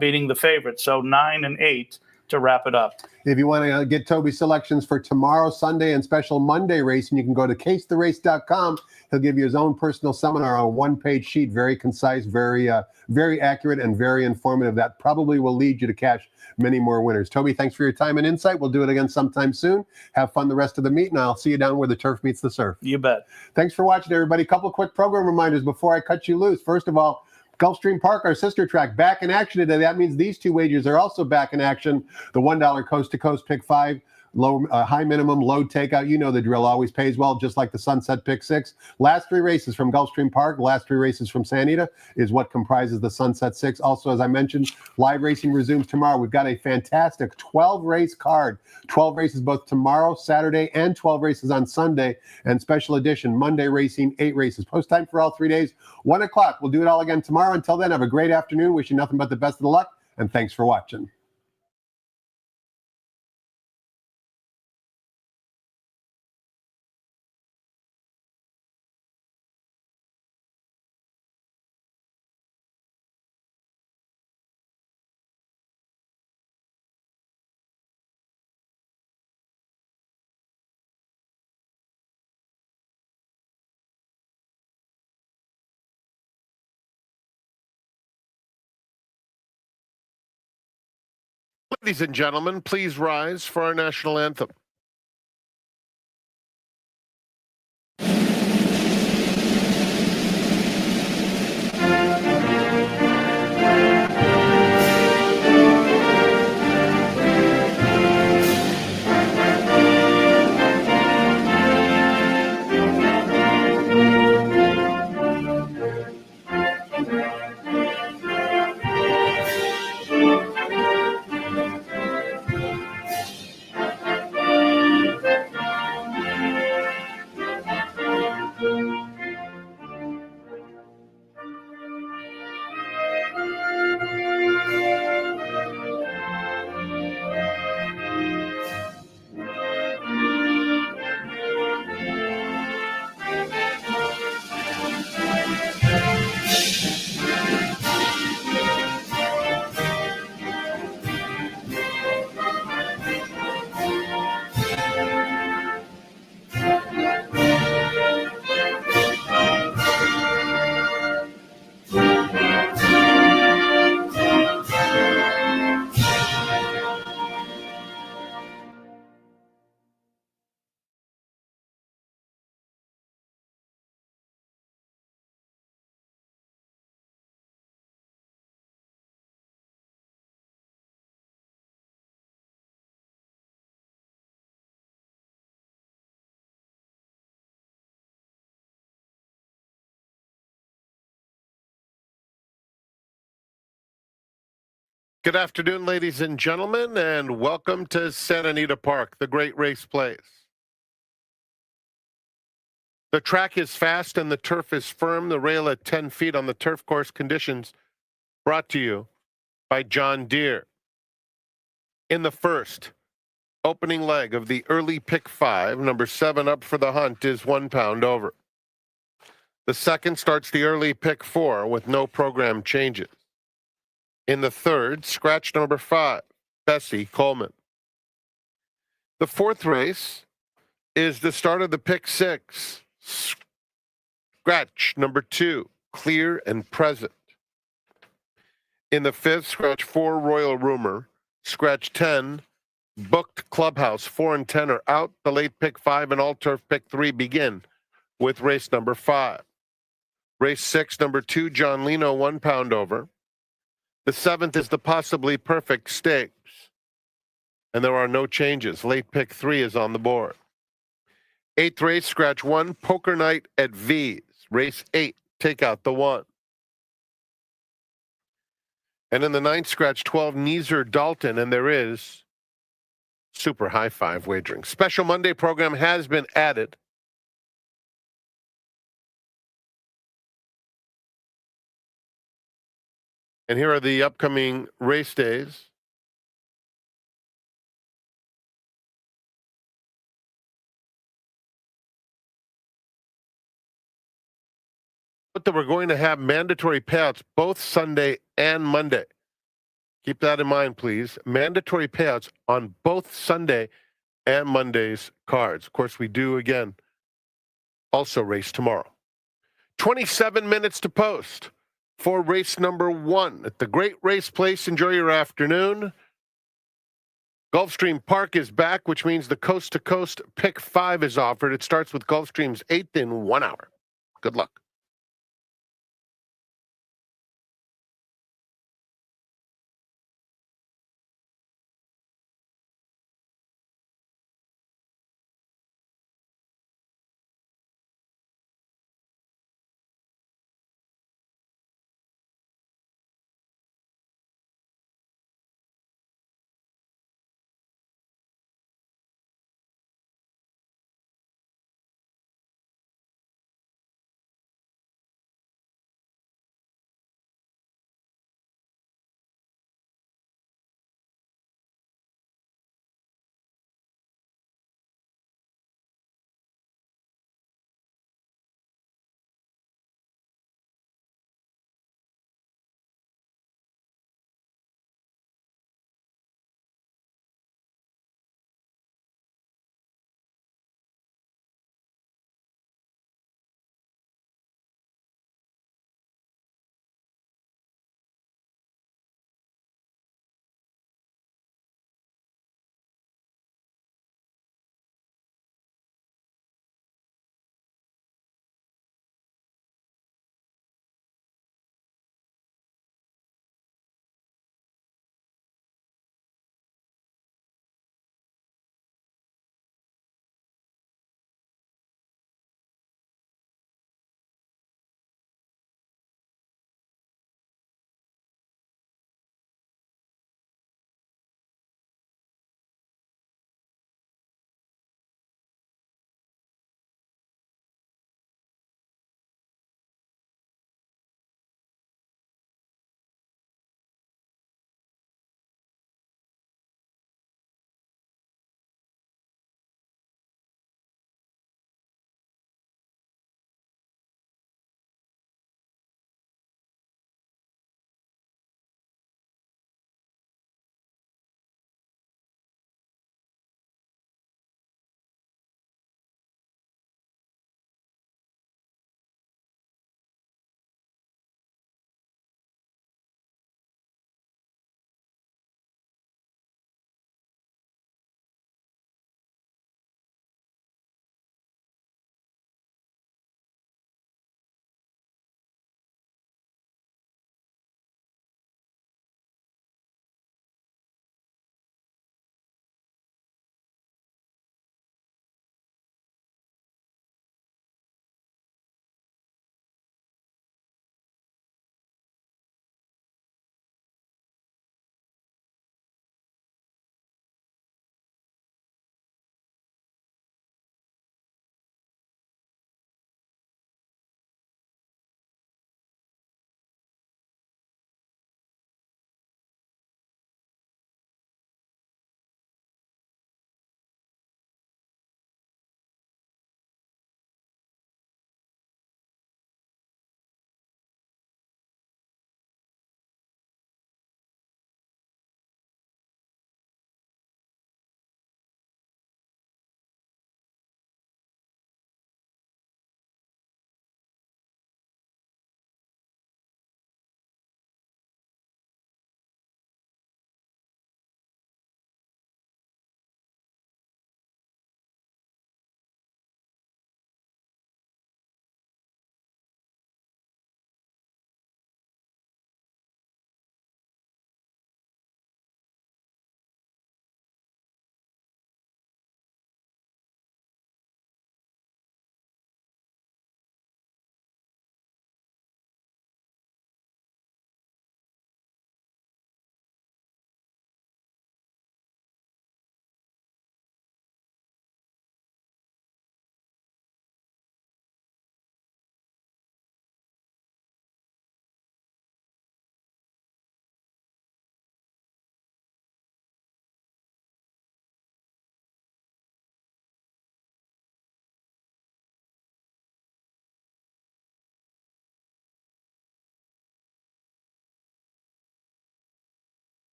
Beating the favorite. So 9 and 8 to wrap it up. If you want to get Toby's selections for tomorrow, Sunday, and special Monday racing, you can go to casetherace.com. He'll give you his own personal seminar on a one-page sheet, very concise, very accurate, and very informative. That probably will lead you to cash many more winners. Toby, thanks for your time and insight. We'll do it again sometime soon. Have fun the rest of the meet, and I'll see you down where the turf meets the surf. You bet. Thanks for watching, everybody. A couple of quick program reminders before I cut you loose. First of all, Gulfstream Park, our sister track, back in action today. That means these two wagers are also back in action. The $1 coast-to-coast pick 5, high minimum, low takeout. You know the drill, always pays well, just like the Sunset pick 6. Last 3 races from Gulfstream Park, last 3 races from Santa Anita is what comprises the Sunset 6. Also, as I mentioned, live racing resumes tomorrow. We've got a fantastic 12-race card. 12 races both tomorrow, Saturday, and 12 races on Sunday. And special edition, Monday racing, 8 races. Post time for all 3 days, 1 o'clock. We'll do it all again tomorrow. Until then, have a great afternoon. Wish you nothing but the best of the luck, and thanks for watching. Ladies and gentlemen, please rise for our national anthem. Good afternoon, ladies and gentlemen, and welcome to Santa Anita Park, the great race place. The track is fast and the turf is firm. The rail at 10 feet on the turf course conditions brought to you by John Deere. In the first opening leg of the early pick 5, number 7 up for the hunt is 1 pound over. The second starts the early pick 4 with no program changes. In the third, scratch number 5, Bessie Coleman. The fourth race is the start of the pick 6. Scratch number 2, Clear and Present. In the fifth, scratch 4, Royal Rumor. Scratch 10, Booked Clubhouse. 4 and 10 are out. The late pick 5 and all turf pick 3 begin with race number 5. Race 6, number 2, John Lino, 1 pound over. The seventh is the Possibly Perfect Stakes, and there are no changes. Late pick 3 is on the board. Eighth race, scratch 1, Poker Night at V's. Race 8, take out the 1. And in the ninth, scratch 12, Neezer Dalton, and there is super high 5 wagering. Special Monday program has been added. And here are the upcoming race days. But that we're going to have mandatory payouts both Sunday and Monday. Keep that in mind, please. Mandatory payouts on both Sunday and Monday's cards. Of course, we do, again, also race tomorrow. 27 minutes to post for race number 1 at the Great Race Place. Enjoy your afternoon. Gulfstream Park is back, which means the Coast to Coast Pick 5 is offered. It starts with Gulfstream's 8th in 1 hour. Good luck.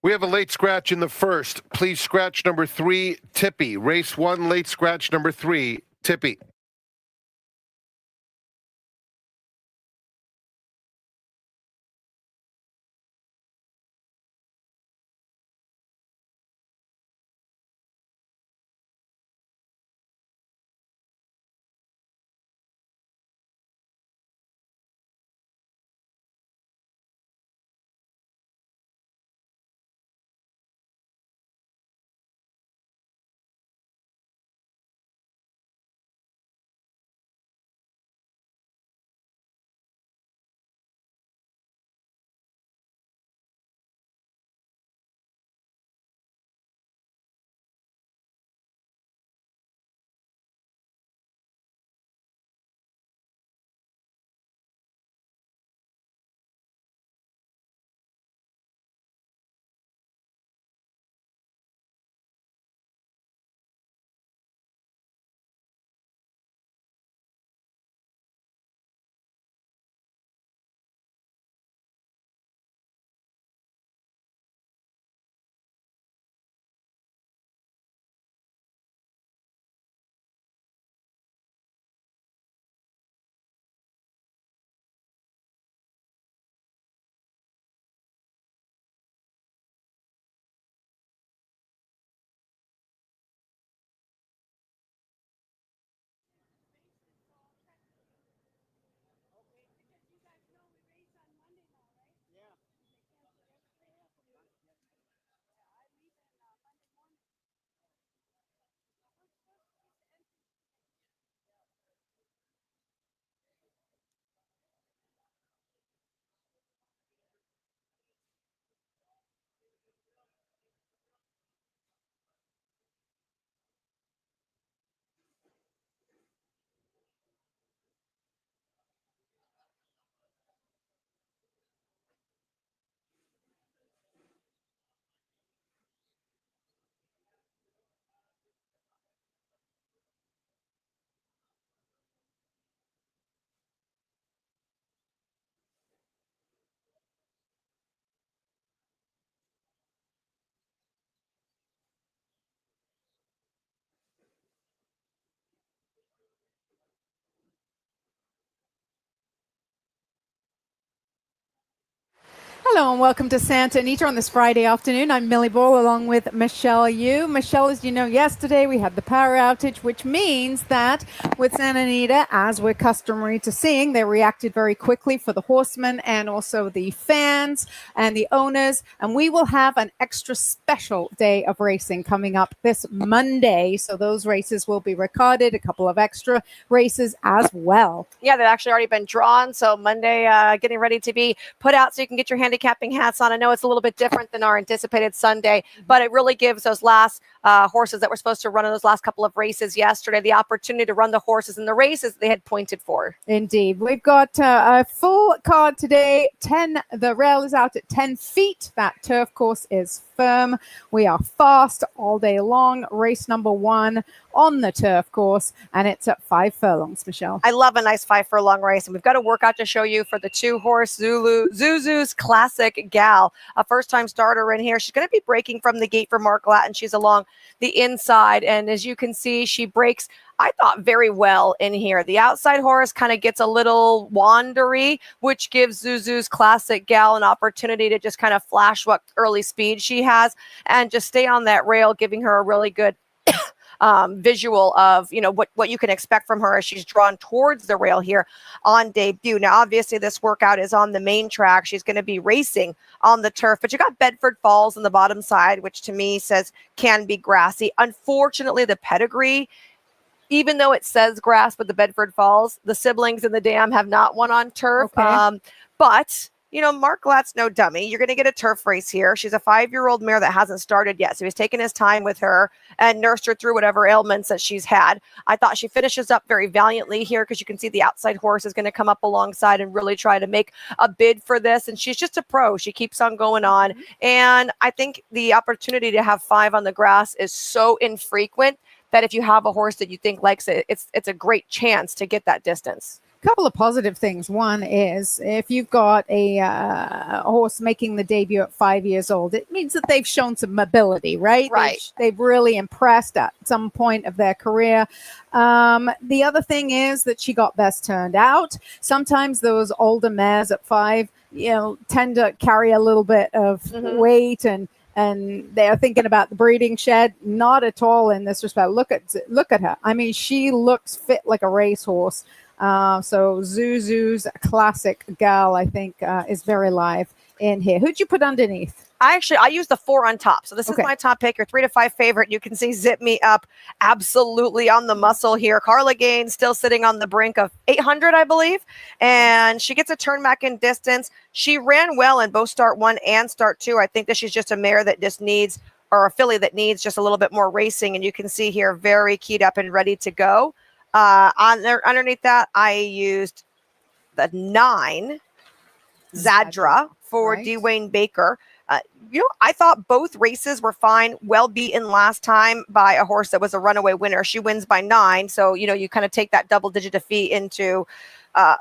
We have a late scratch in the first. Please scratch number 3, Tippy. Race 1, late scratch number 3, Tippy. Hello and welcome to Santa Anita on this Friday afternoon. I'm Millie Ball along with Michelle Yu. Michelle, as you know, yesterday we had the power outage, which means that with Santa Anita, as we're customary to seeing, they reacted very quickly for the horsemen and also the fans and the owners. And we will have an extra special day of racing coming up this Monday. So those races will be recorded, a couple of extra races as well. Yeah, they've actually already been drawn. So Monday, getting ready to be put out so you can get your handicapping hats on. I know it's a little bit different than our anticipated Sunday, but it really gives those last horses that were supposed to run in those last couple of races yesterday the opportunity to run the horses in the races they had pointed for. Indeed. We've got a full card today. The rail is out at 10 feet. That turf course is firm. We are fast all day long. Race number 1 on the turf course, and it's at 5 furlongs, Michelle. I love a nice 5 furlong race, and we've got a workout to show you for the 2-horse Zuzu's Classic Gal, a first-time starter in here. She's going to be breaking from the gate for Mark Latin. She's along the inside, and as you can see, she breaks, I thought, very well in here. The outside horse kind of gets a little wandery, which gives Zuzu's Classic Gal an opportunity to just kind of flash what early speed she has and just stay on that rail, giving her a really good visual of, what you can expect from her as she's drawn towards the rail here on debut. Now, obviously, this workout is on the main track. She's going to be racing on the turf, but you got Bedford Falls on the bottom side, which to me says can be grassy. Unfortunately, the pedigree, even though it says grass with the Bedford Falls, the siblings in the dam have not won on turf. Okay. But Mark Latt's no dummy. You're going to get a turf race here. She's a 5-year-old mare that hasn't started yet. So he's taken his time with her and nursed her through whatever ailments that she's had. I thought she finishes up very valiantly here because you can see the outside horse is going to come up alongside and really try to make a bid for this. And she's just a pro. She keeps on going on. And I think the opportunity to have 5 on the grass is so infrequent that if you have a horse that you think likes it, it's a great chance to get that distance. couple of positive things. One is if you've got a horse making the debut at 5 years old, it means that they've shown some mobility, right? Right. They've really impressed at some point of their career. The other thing is that she got best turned out. Sometimes those older mares at 5, tend to carry a little bit of weight and they're thinking about the breeding shed. Not at all in this respect. Look at her. I mean, she looks fit like a racehorse. So Zuzu's classic gal, I think, is very live in here. Who'd you put underneath? I use the 4 on top. So this is my top pick, your 3 to 5 favorite. You can see Zip Me Up absolutely on the muscle here. Carla Gaines still sitting on the brink of 800, I believe. And she gets a turn back in distance. She ran well in both start 1 and start 2. I think that she's just a mare that just needs, or a filly that needs just a little bit more racing. And you can see here, very keyed up and ready to go. Underneath that, I used the 9 Zadra for Dwayne Baker. I thought both races were fine. Well beaten last time by a horse that was a runaway winner. She wins by 9. So, you kind of take that double-digit defeat into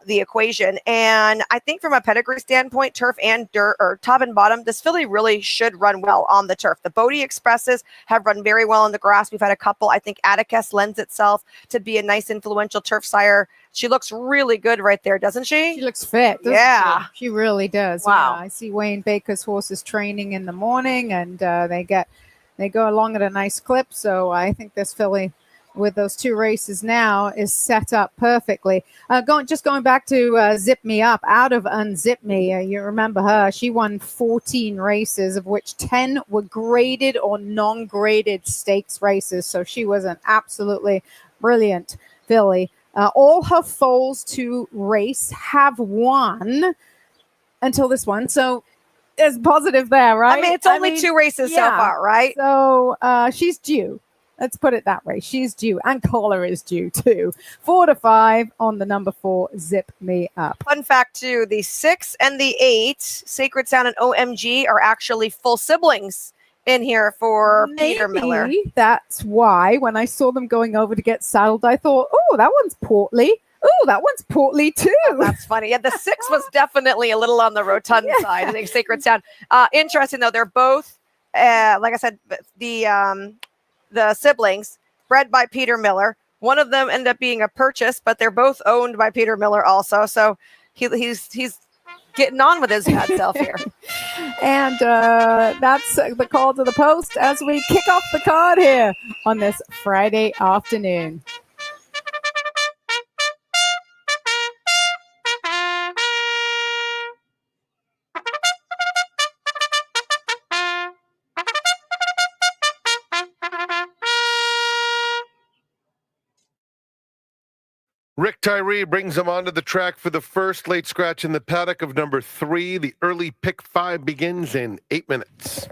the equation. And I think from a pedigree standpoint, turf and dirt, or top and bottom, this filly really should run well on the turf. The Bodie Expresses have run very well on the grass. We've had a couple. I think Atticus lends itself to be a nice influential turf sire. She looks really good right there, doesn't she? She looks fit. Yeah. She really does. Wow. Yeah, I see Wayne Baker's horses training in the morning, and they go along at a nice clip. So I think this filly, with those 2 races now, is set up perfectly. Going back to Zip Me Up, out of Unzip Me, you remember her. She won 14 races, of which 10 were graded or non-graded stakes races. So she was an absolutely brilliant filly. All her foals to race have won until this one. So there's positive there, right? I mean, it's only 2 races so far, right? So she's due. Let's put it that way. She's due, and Collar is due too. 4 to 5 on the number 4, Zip Me Up. Fun fact too, the 6 and the 8, Sacred Sound and OMG, are actually full siblings in here for Peter Miller. That's why when I saw them going over to get saddled, I thought, oh, that one's portly. Oh, that one's portly too. Oh, that's funny. Yeah, the 6 was definitely a little on the rotund side. I think Sacred Sound. Interesting though, they're both, like I said, the siblings bred by Peter Miller. One of them ended up being a purchase, but they're both owned by Peter Miller also. So he's getting on with his bad self here. And that's the call to the post as we kick off the card here on this Friday afternoon. Rick Tyree brings him onto the track for the first late scratch in the paddock of number 3. The early pick 5 begins in 8 minutes.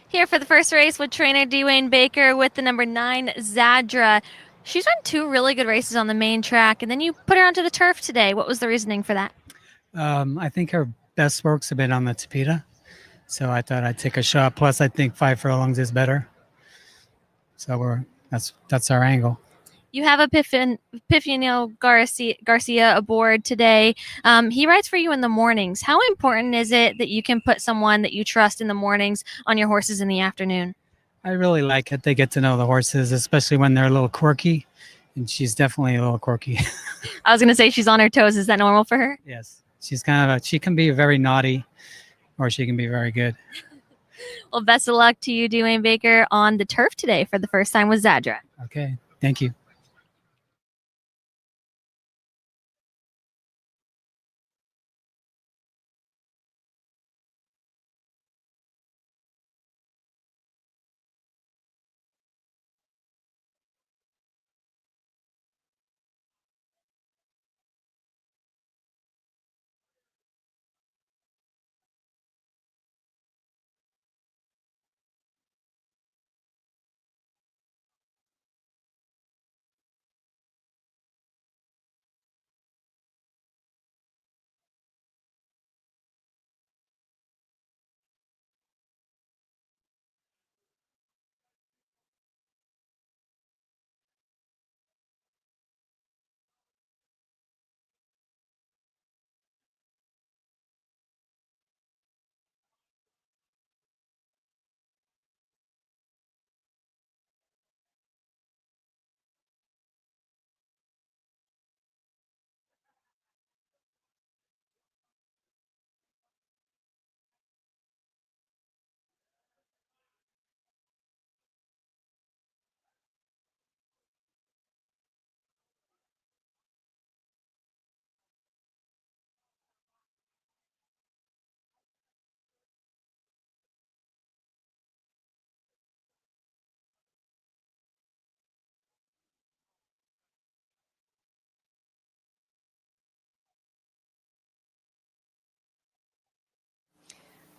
Here for the first race with trainer Dwayne Baker with the number 9 Zadra. She's run 2 really good races on the main track, and then you put her onto the turf today. What was the reasoning for that? I think her best works have been on the Tapeta, so I thought I'd take a shot. Plus, I think 5 furlongs is better. So that's our angle. You have Epifanio Garcia aboard today. He rides for you in the mornings. How important is it that you can put someone that you trust in the mornings on your horses in the afternoon? I really like it. They get to know the horses, especially when they're a little quirky, and she's definitely a little quirky. I was going to say she's on her toes. Is that normal for her? Yes, she's she can be very naughty, or she can be very good. Well, best of luck to you, Dwayne Baker, on the turf today for the first time with Zadra. Okay, thank you.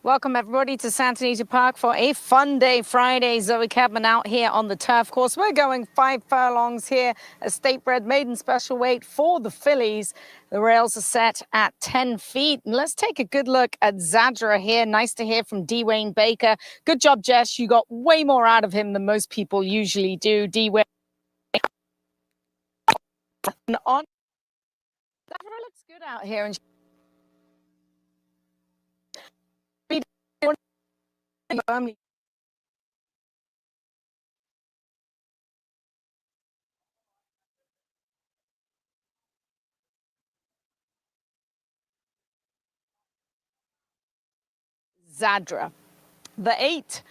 Welcome everybody to Santa Anita Park for a fun day Friday. Zoe Cadman out here on the turf course. We're going 5 furlongs here, a state-bred maiden special weight for the fillies. The rails are set at 10 feet. And let's take a good look at Zadra here. Nice to hear from Dwayne Baker. Good job, Jess. You got way more out of him than most people usually do. Dwayne on. Zadra looks good out here. And firmly Zadra. The 8,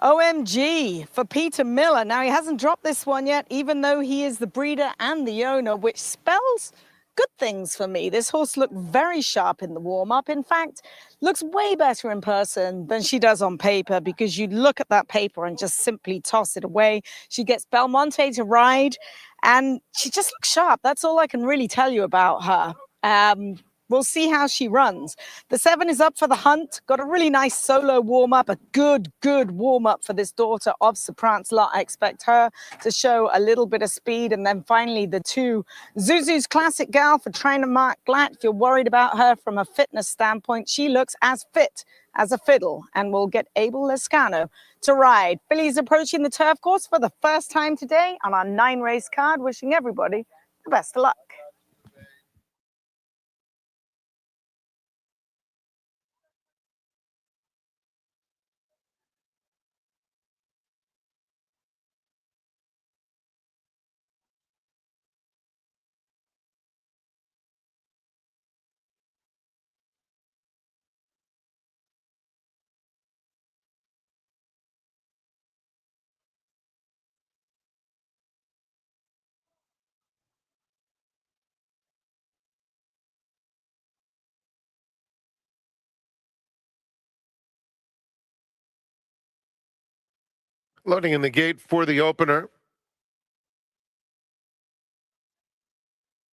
OMG for Peter Miller. Now, he hasn't dropped this one yet, even though he is the breeder and the owner, which spells good things for me. This horse looked very sharp in the warm-up. In fact, looks way better in person than she does on paper, because you look at that paper and just simply toss it away. She gets Belmonte to ride, and she just looks sharp. That's all I can really tell you about her. We'll see how she runs. The 7 is up for the hunt. Got a really nice solo warm-up, a good warm-up for this daughter of Sir Prancelot. I expect her to show a little bit of speed. And then finally, the 2, Zuzu's Classic Gal for trainer Mark Glatt. If you're worried about her from a fitness standpoint, she looks as fit as a fiddle, and will get Abel Lescano to ride. Fillies approaching the turf course for the first time today on our 9-race card. Wishing everybody the best of luck. Loading in the gate for the opener.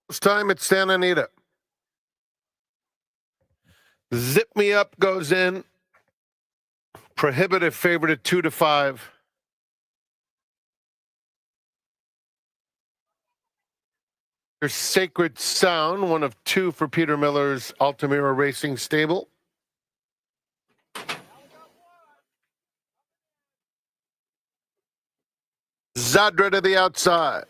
This time it's Santa Anita. Zip Me Up goes in. Prohibitive favorite at 2-5. There's Sacred Sound, one of two for Peter Miller's Altamira Racing stable. Zadra to the outside.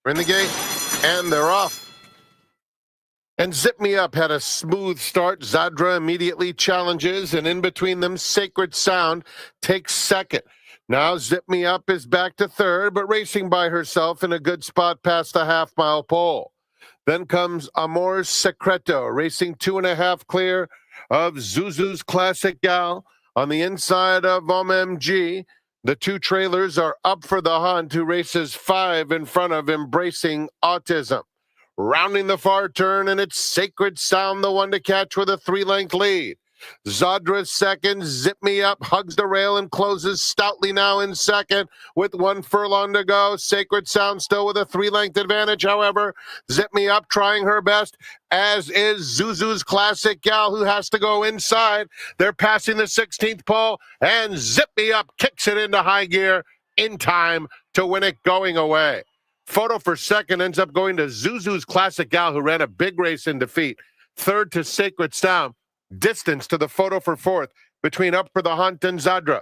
We're in the gate, and they're off. And Zip Me Up had a smooth start. Zadra immediately challenges, and in between them, Sacred Sound takes second. Now Zip Me Up is back to third, but racing by herself in a good spot past the half-mile pole. Then comes Amor Secreto, racing 2.5 clear of Zuzu's Classic Gal. On the inside of OMG, the two trailers are Up for the Hunt, who races 5 in front of Embracing Autism. Rounding the far turn, and it's Sacred Sound, the one to catch with a 3-length lead. Zadra's second. Zip Me Up hugs the rail and closes stoutly now in second with 1 furlong to go. Sacred Sound still with a 3-length advantage. However, Zip Me Up trying her best, as is Zuzu's Classic Gal, who has to go inside. They're passing the 16th pole, and Zip Me Up kicks it into high gear in time to win it going away. Photo for second ends up going to Zuzu's Classic Gal, who ran a big race in defeat. Third to Sacred Sound. Distance to the photo for fourth between Up for the Hunt and Zadra.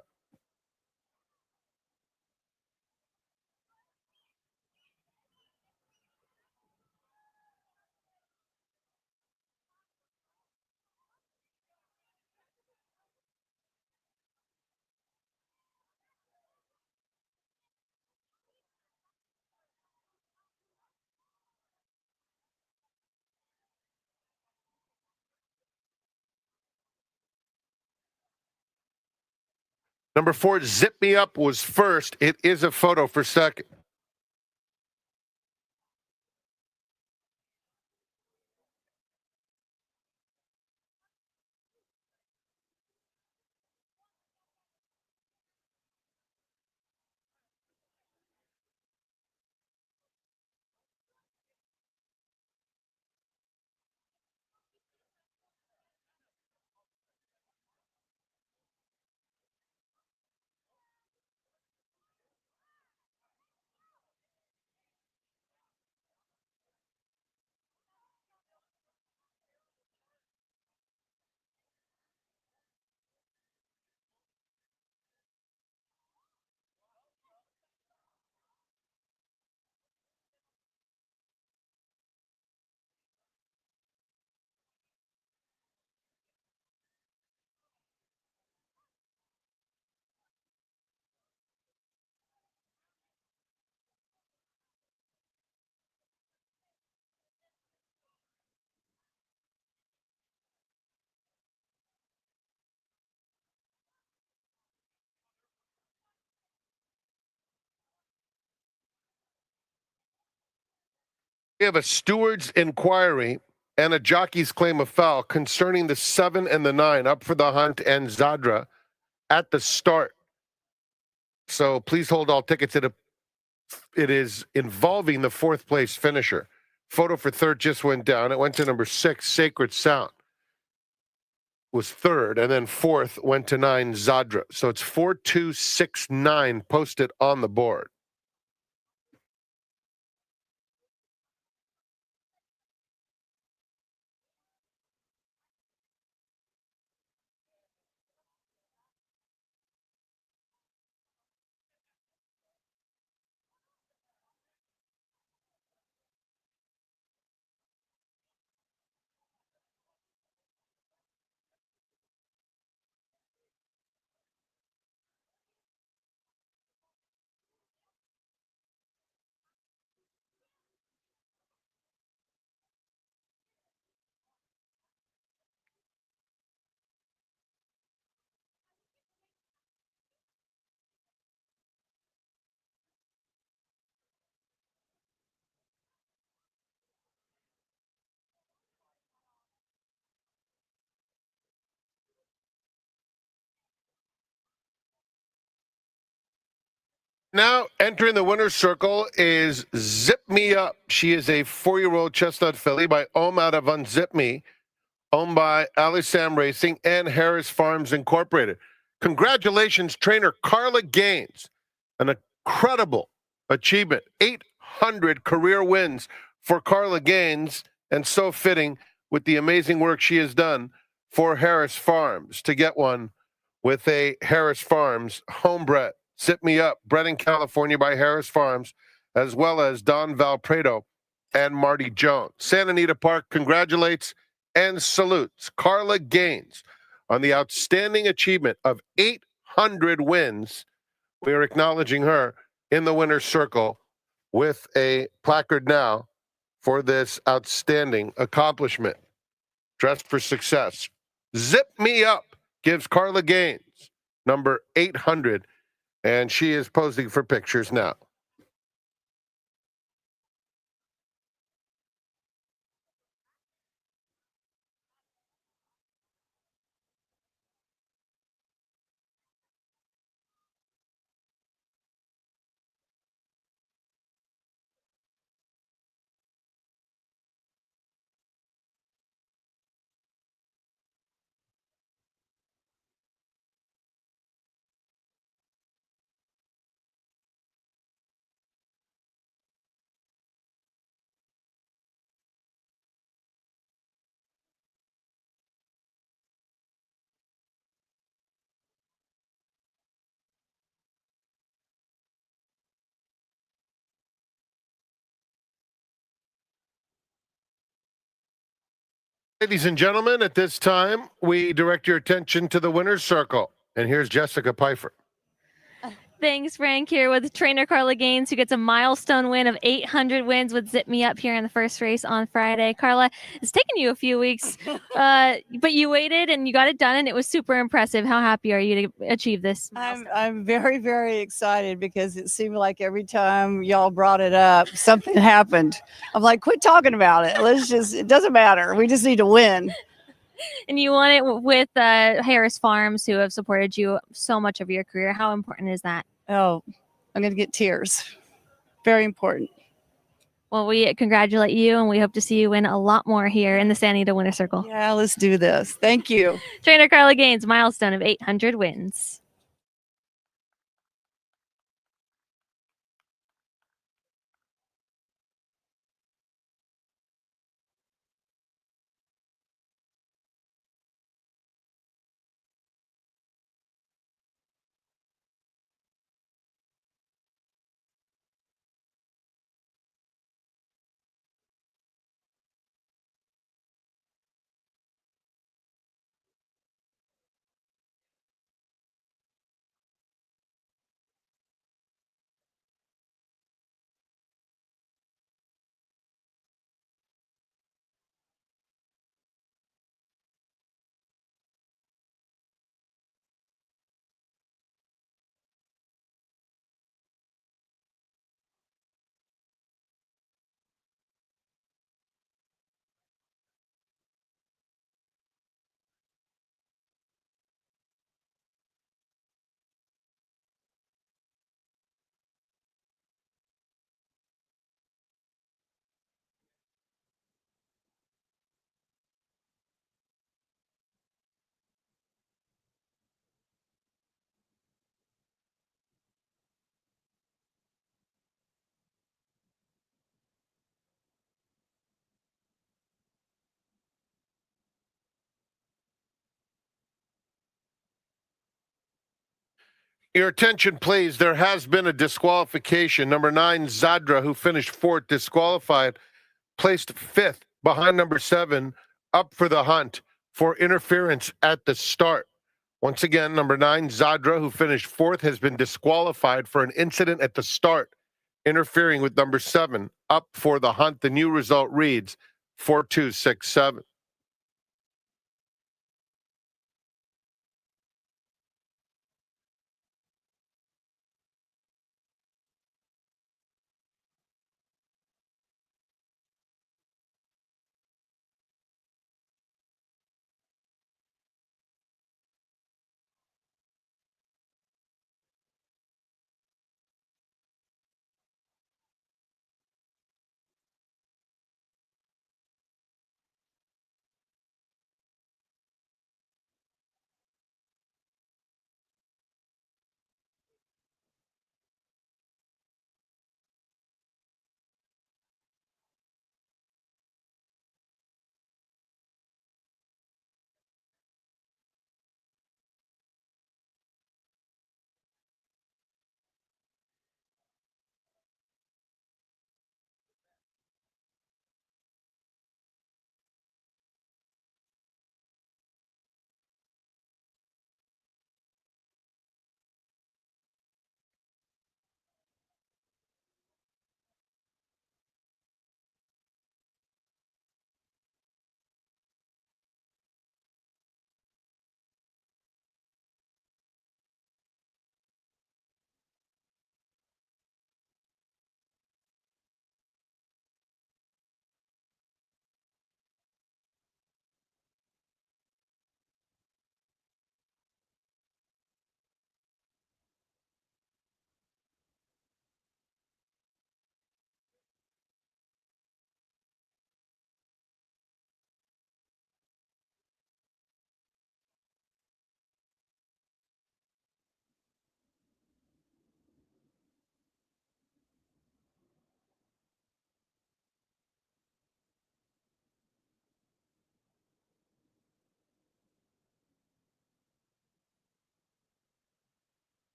Number 4, Zip Me Up was first. It is a photo for second. We have a steward's inquiry and a jockey's claim of foul concerning the 7 and the 9, Up for the Hunt and Zadra, at the start. So please hold all tickets. It is involving the 4th place finisher. Photo for third just went down. It went to number 6, Sacred Sound. Was third, and then 4th went to 9, Zadra. So it's 4, 2, 6, 9 posted on the board. Now entering the winner's circle is Zip Me Up. She is a 4-year-old chestnut filly by Om out of Unzip Me, owned by Ali Sam Racing and Harris Farms Incorporated. Congratulations, trainer Carla Gaines. An incredible achievement. 800 career wins for Carla Gaines, and so fitting with the amazing work she has done for Harris Farms to get one with a Harris Farms homebred. Zip Me Up, bred in California by Harris Farms, as well as Don Valpredo and Marty Jones. Santa Anita Park congratulates and salutes Carla Gaines on the outstanding achievement of 800 wins. We are acknowledging her in the winner's circle with a placard now for this outstanding accomplishment. Dressed for success. Zip Me Up gives Carla Gaines number 800, and she is posing for pictures now. Ladies and gentlemen, at this time, we direct your attention to the winner's circle. And here's Jessica Pfeiffer. Thanks, Frank, here with trainer Carla Gaines, who gets a milestone win of 800 wins with Zip Me Up here in the first race on Friday. Carla, it's taken you a few weeks, but you waited and you got it done, and it was super impressive. How happy are you to achieve this milestone? I'm very, very excited because it seemed like every time y'all brought it up, something happened. I'm like, quit talking about it. It doesn't matter. We just need to win. And you won it with Harris Farms, who have supported you so much of your career. How important is that? Oh, I'm going to get tears. Very important. Well, we congratulate you, and we hope to see you win a lot more here in the Santa Anita Winter Circle. Yeah, let's do this. Thank you. Trainer Carla Gaines, milestone of 800 wins. Your attention, please. There has been a disqualification. Number 9, Zadra, who finished 4th, disqualified, placed 5th behind number 7, up for the hunt for interference at the start. Once again, number 9, Zadra, who finished 4th, has been disqualified for an incident at the start, interfering with number 7, up for the hunt. The new result reads 4-2-6-7.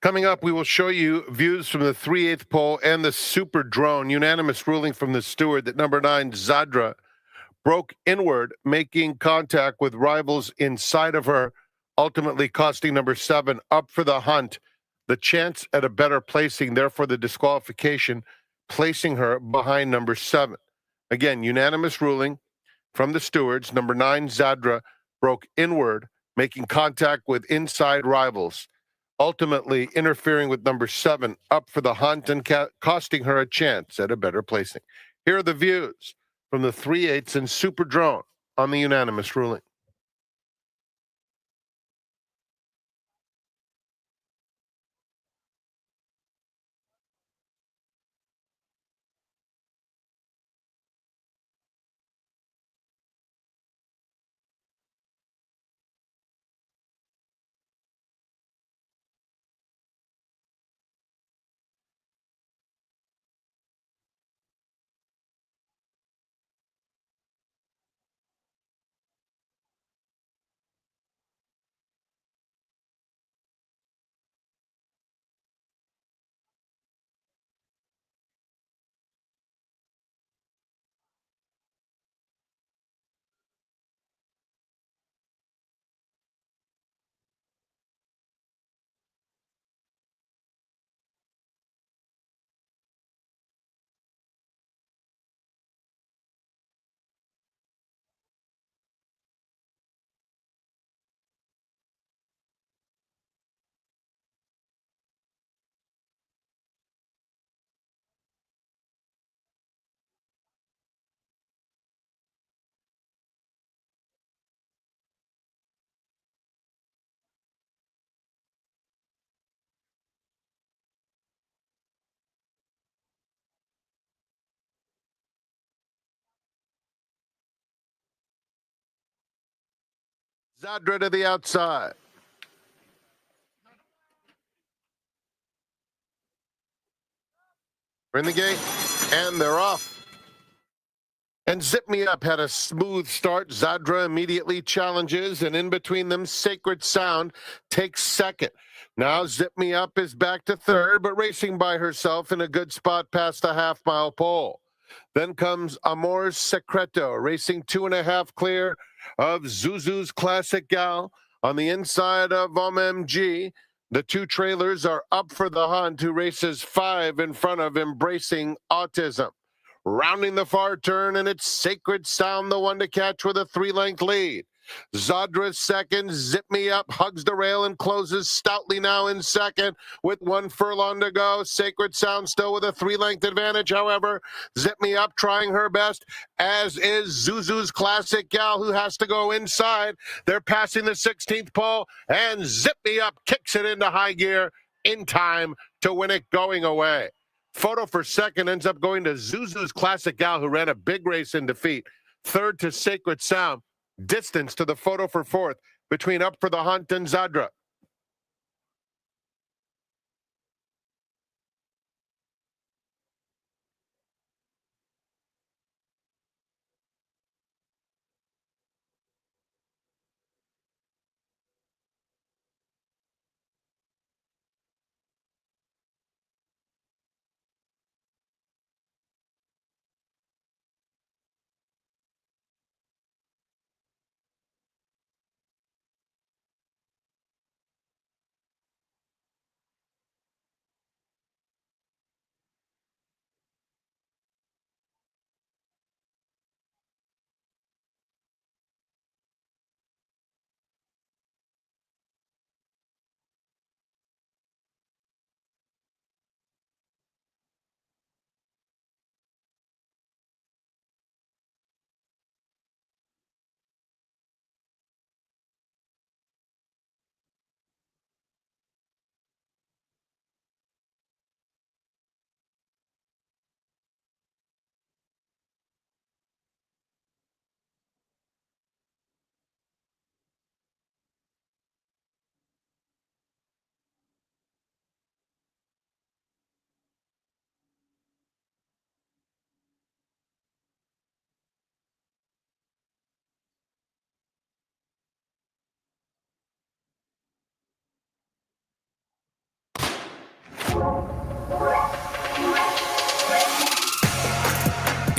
Coming up, we will show you views from the 3/8 pole and the super drone. Unanimous ruling from the steward that number 9, Zadra, broke inward, making contact with rivals inside of her, ultimately costing number 7 Up for the Hunt the chance at a better placing, therefore the disqualification, placing her behind number 7. Again, unanimous ruling from the stewards. Number 9, Zadra, broke inward, making contact with inside rivals, ultimately interfering with number 7 Up for the Hunt and costing her a chance at a better placing. Here are the views from the 3/8 and super drone on the unanimous ruling. Zadra to the outside. We're in the gate, and they're off. And Zip Me Up had a smooth start. Zadra immediately challenges, and in between them, Sacred Sound takes second. Now Zip Me Up is back to third, but racing by herself in a good spot past the half-mile pole. Then comes Amor's Secreto, racing 2.5 clear of Zuzu's Classic Gal. On the inside of OMG, the two trailers are Up for the Hunt, who races 5 in front of Embracing Autism. Rounding the far turn, and it's Sacred Sound, the one to catch with a 3-length lead. Zadra's second. Zip Me Up hugs the rail and closes stoutly now in second with 1 furlong to go. Sacred Sound still with a 3-length advantage. However, Zip Me Up trying her best, as is Zuzu's Classic Gal, who has to go inside. They're passing the 16th pole, and Zip Me Up kicks it into high gear in time to win it going away. Photo for second ends up going to Zuzu's Classic Gal, who ran a big race in defeat. Third to Sacred Sound. Distance to the photo for fourth between Up for the Hunt and Zadra.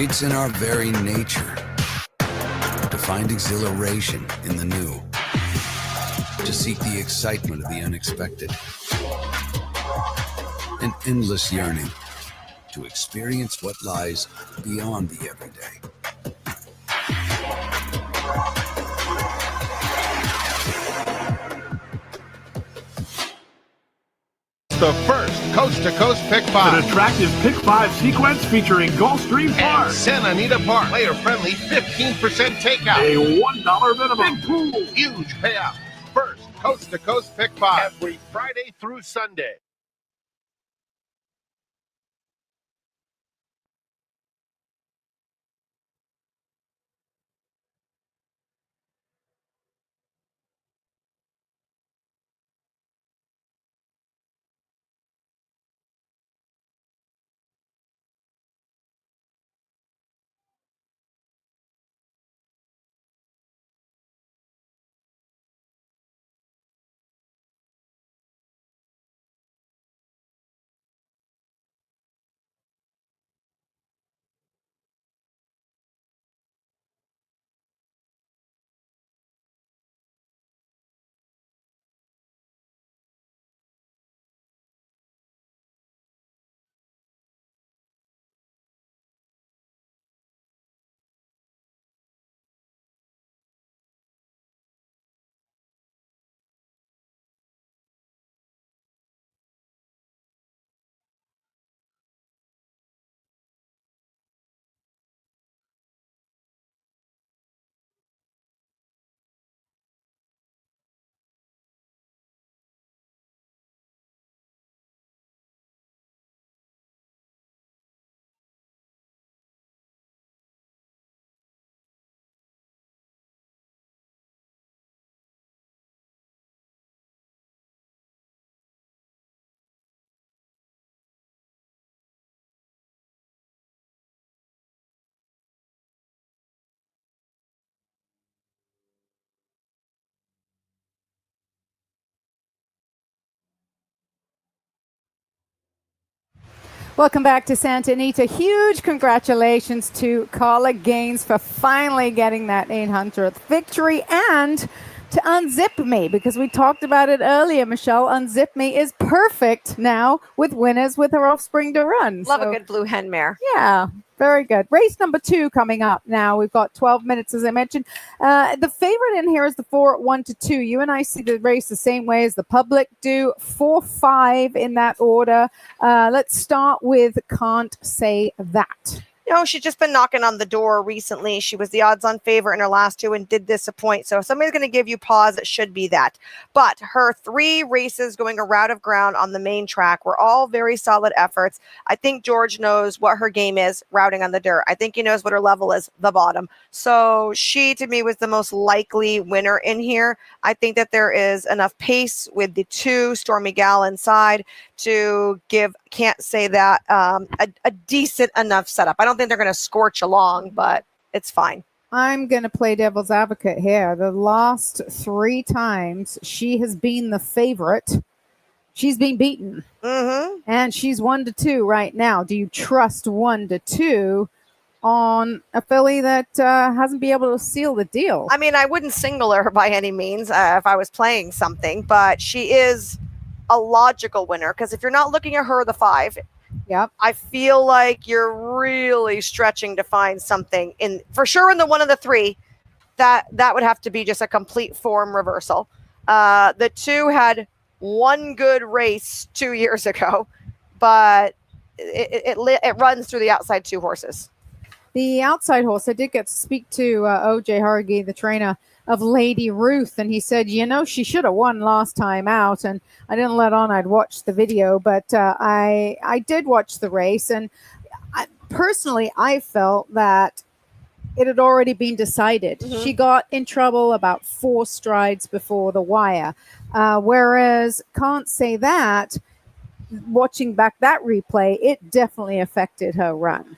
It's in our very nature to find exhilaration in the new, to seek the excitement of the unexpected, an endless yearning to experience what lies beyond the everyday. The first coast-to-coast Pick An 5. attractive Pick 5 sequence featuring Gulfstream Park. And Santa Anita Park. Player-friendly 15% takeout. A $1 minimum. Big pool. Huge payout. First coast-to-coast Pick 5. Every Friday through Sunday. Welcome back to Santa Anita. Huge congratulations to Carla Gaines for finally getting that 800th victory and to Unzip Me, because we talked about it earlier, Michelle. Unzip Me is perfect now with winners with her offspring to run. Love a good blue hen mare. Yeah, very good. Race number 2 coming up now. We've got 12 minutes, as I mentioned. The favorite in here is the 4-1-2. You and I see the race the same way as the public do. 4-5 in that order. Let's start with Can't Say That. No, she's just been knocking on the door recently. She was the odds-on favorite in her last 2 and did disappoint. So if somebody's going to give you pause, it should be that. But her 3 races going a route of ground on the main track were all very solid efforts. I think George knows what her game is, routing on the dirt. I think he knows what her level is, the bottom. So she, to me, was the most likely winner in here. I think that there is enough pace with the 2, Stormy Gal inside, to give Can't Say That a decent enough setup. I don't think they're going to scorch along, but it's fine. I'm going to play devil's advocate here. The last 3 times she has been the favorite, she's been beaten. And she's 1-2 right now. Do you trust 1-2 on a filly that hasn't been able to seal the deal? I mean, I wouldn't single her by any means if I was playing something, but she is a logical winner, because if you're not looking at her, the 5, I feel like you're really stretching to find something in, for sure, in the 1 of the 3. That would have to be just a complete form reversal. The 2 had 1 good race 2 years ago, but it runs through the outside 2 horses. The outside horse, I did get to speak to O.J. Hargey, the trainer of Lady Ruth, and he said, you know, she should have won last time out. And I didn't let on I'd watched the video, but I did watch the race, and personally, I felt that it had already been decided. She got in trouble about 4 strides before the wire, whereas Can't Say That, watching back that replay, it definitely affected her run.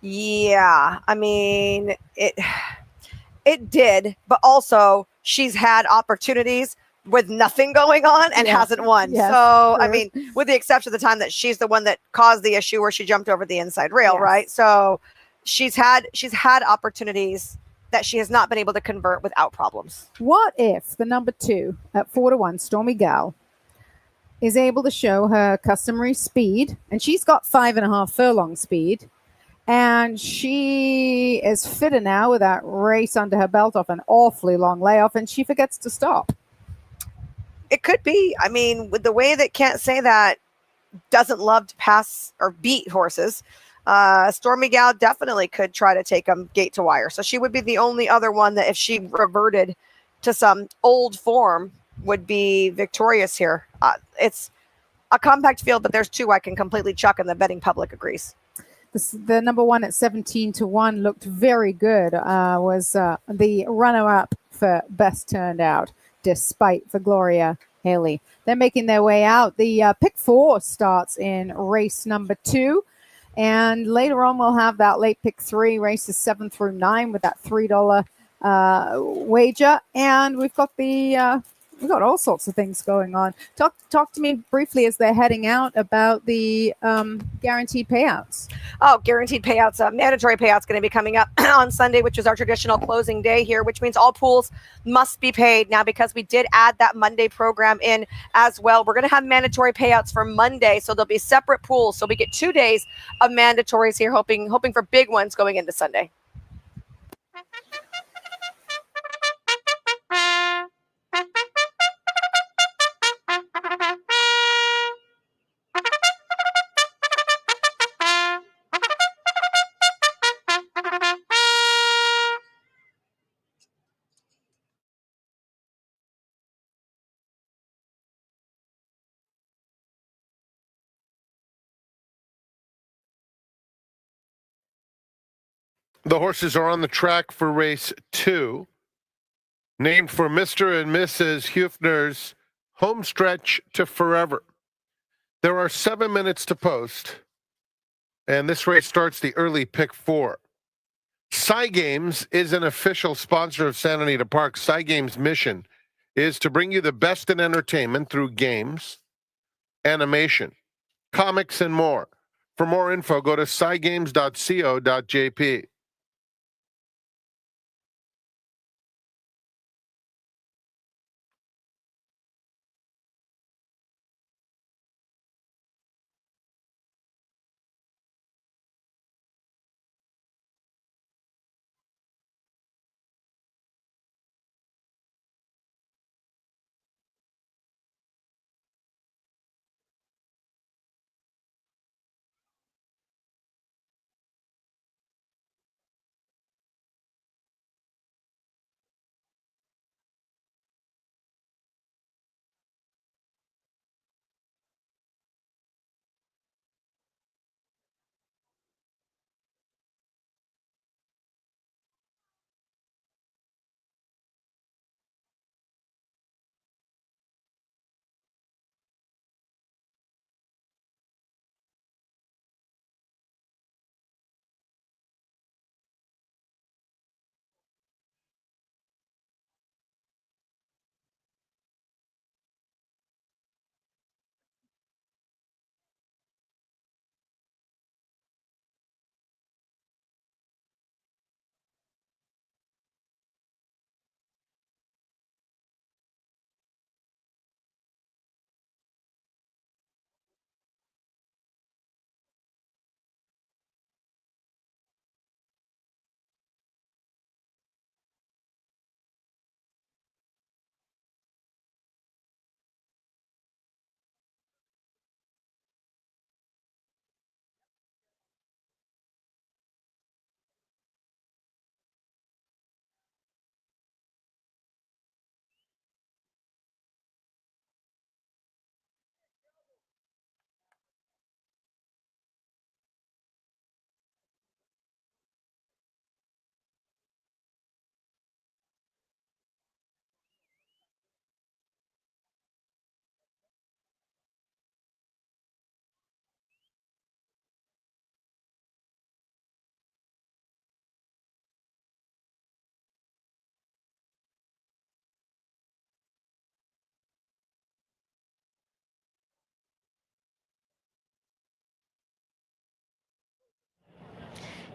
Yeah, I mean, it did, but also she's had opportunities with nothing going on and hasn't won. Yes, so, true. I mean, with the exception of the time that she's the one that caused the issue where she jumped over the inside rail, right? So she's had opportunities that she has not been able to convert without problems. What if the number 2 at 4-1, Stormy Gal, is able to show her customary speed, and she's got 5.5 furlong speed, and she is fitter now with that race under her belt off an awfully long layoff, and she forgets to stop? It could be. I mean, with the way that Can't Say That doesn't love to pass or beat horses, Stormy Gal definitely could try to take them gate to wire. So she would be the only other one that, if she reverted to some old form, would be victorious here. It's a compact field, but there's 2 I can completely chuck, and the betting public agrees. The number 1 at 17-1 looked very good. Was the runner-up for best turned out, despite for Gloria Haley. They're making their way out. The pick 4 starts in race number 2. And later on, we'll have that late pick 3, races 7 through 9 with that $3 wager. And we've got we've got all sorts of things going on. Talk to me briefly as they're heading out about the guaranteed payouts. Oh, guaranteed payouts. Mandatory payouts going to be coming up on Sunday, which is our traditional closing day here, which means all pools must be paid. Now, because we did add that Monday program in as well, we're going to have mandatory payouts for Monday. So there'll be separate pools. So we get 2 days of mandatories here, hoping for big ones going into Sunday. The horses are on the track for race 2, named for Mr. and Mrs. Hufner's home stretch to forever. There are 7 minutes to post, and this race starts the early pick 4. Cy Games is an official sponsor of Santa Anita Park. Cy Games' mission is to bring you the best in entertainment through games, animation, comics, and more. For more info, go to cygames.co.jp.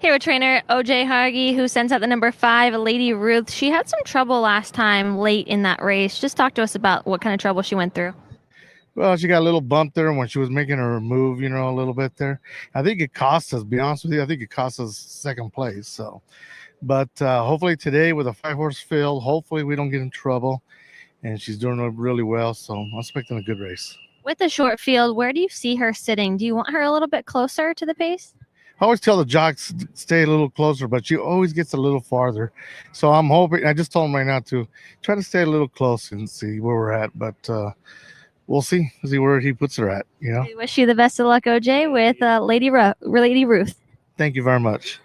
Here with trainer OJ Hargy, who sends out the number 5, Lady Ruth. She had some trouble last time late in that race. Just talk to us about what kind of trouble she went through. Well, she got a little bump there when she was making her move, a little bit there. I think it cost us, to be honest with you, I think it cost us second place. So, but hopefully today with a 5-horse field, hopefully we don't get in trouble. And she's doing really well. So I'm expecting a good race. With the short field, where do you see her sitting? Do you want her a little bit closer to the pace? I always tell the jocks to stay a little closer, but she always gets a little farther. So I'm hoping, I just told them right now to try to stay a little close and see where we're at. But we'll see where he puts her at, We wish you the best of luck, OJ, with Lady Ruth. Thank you very much.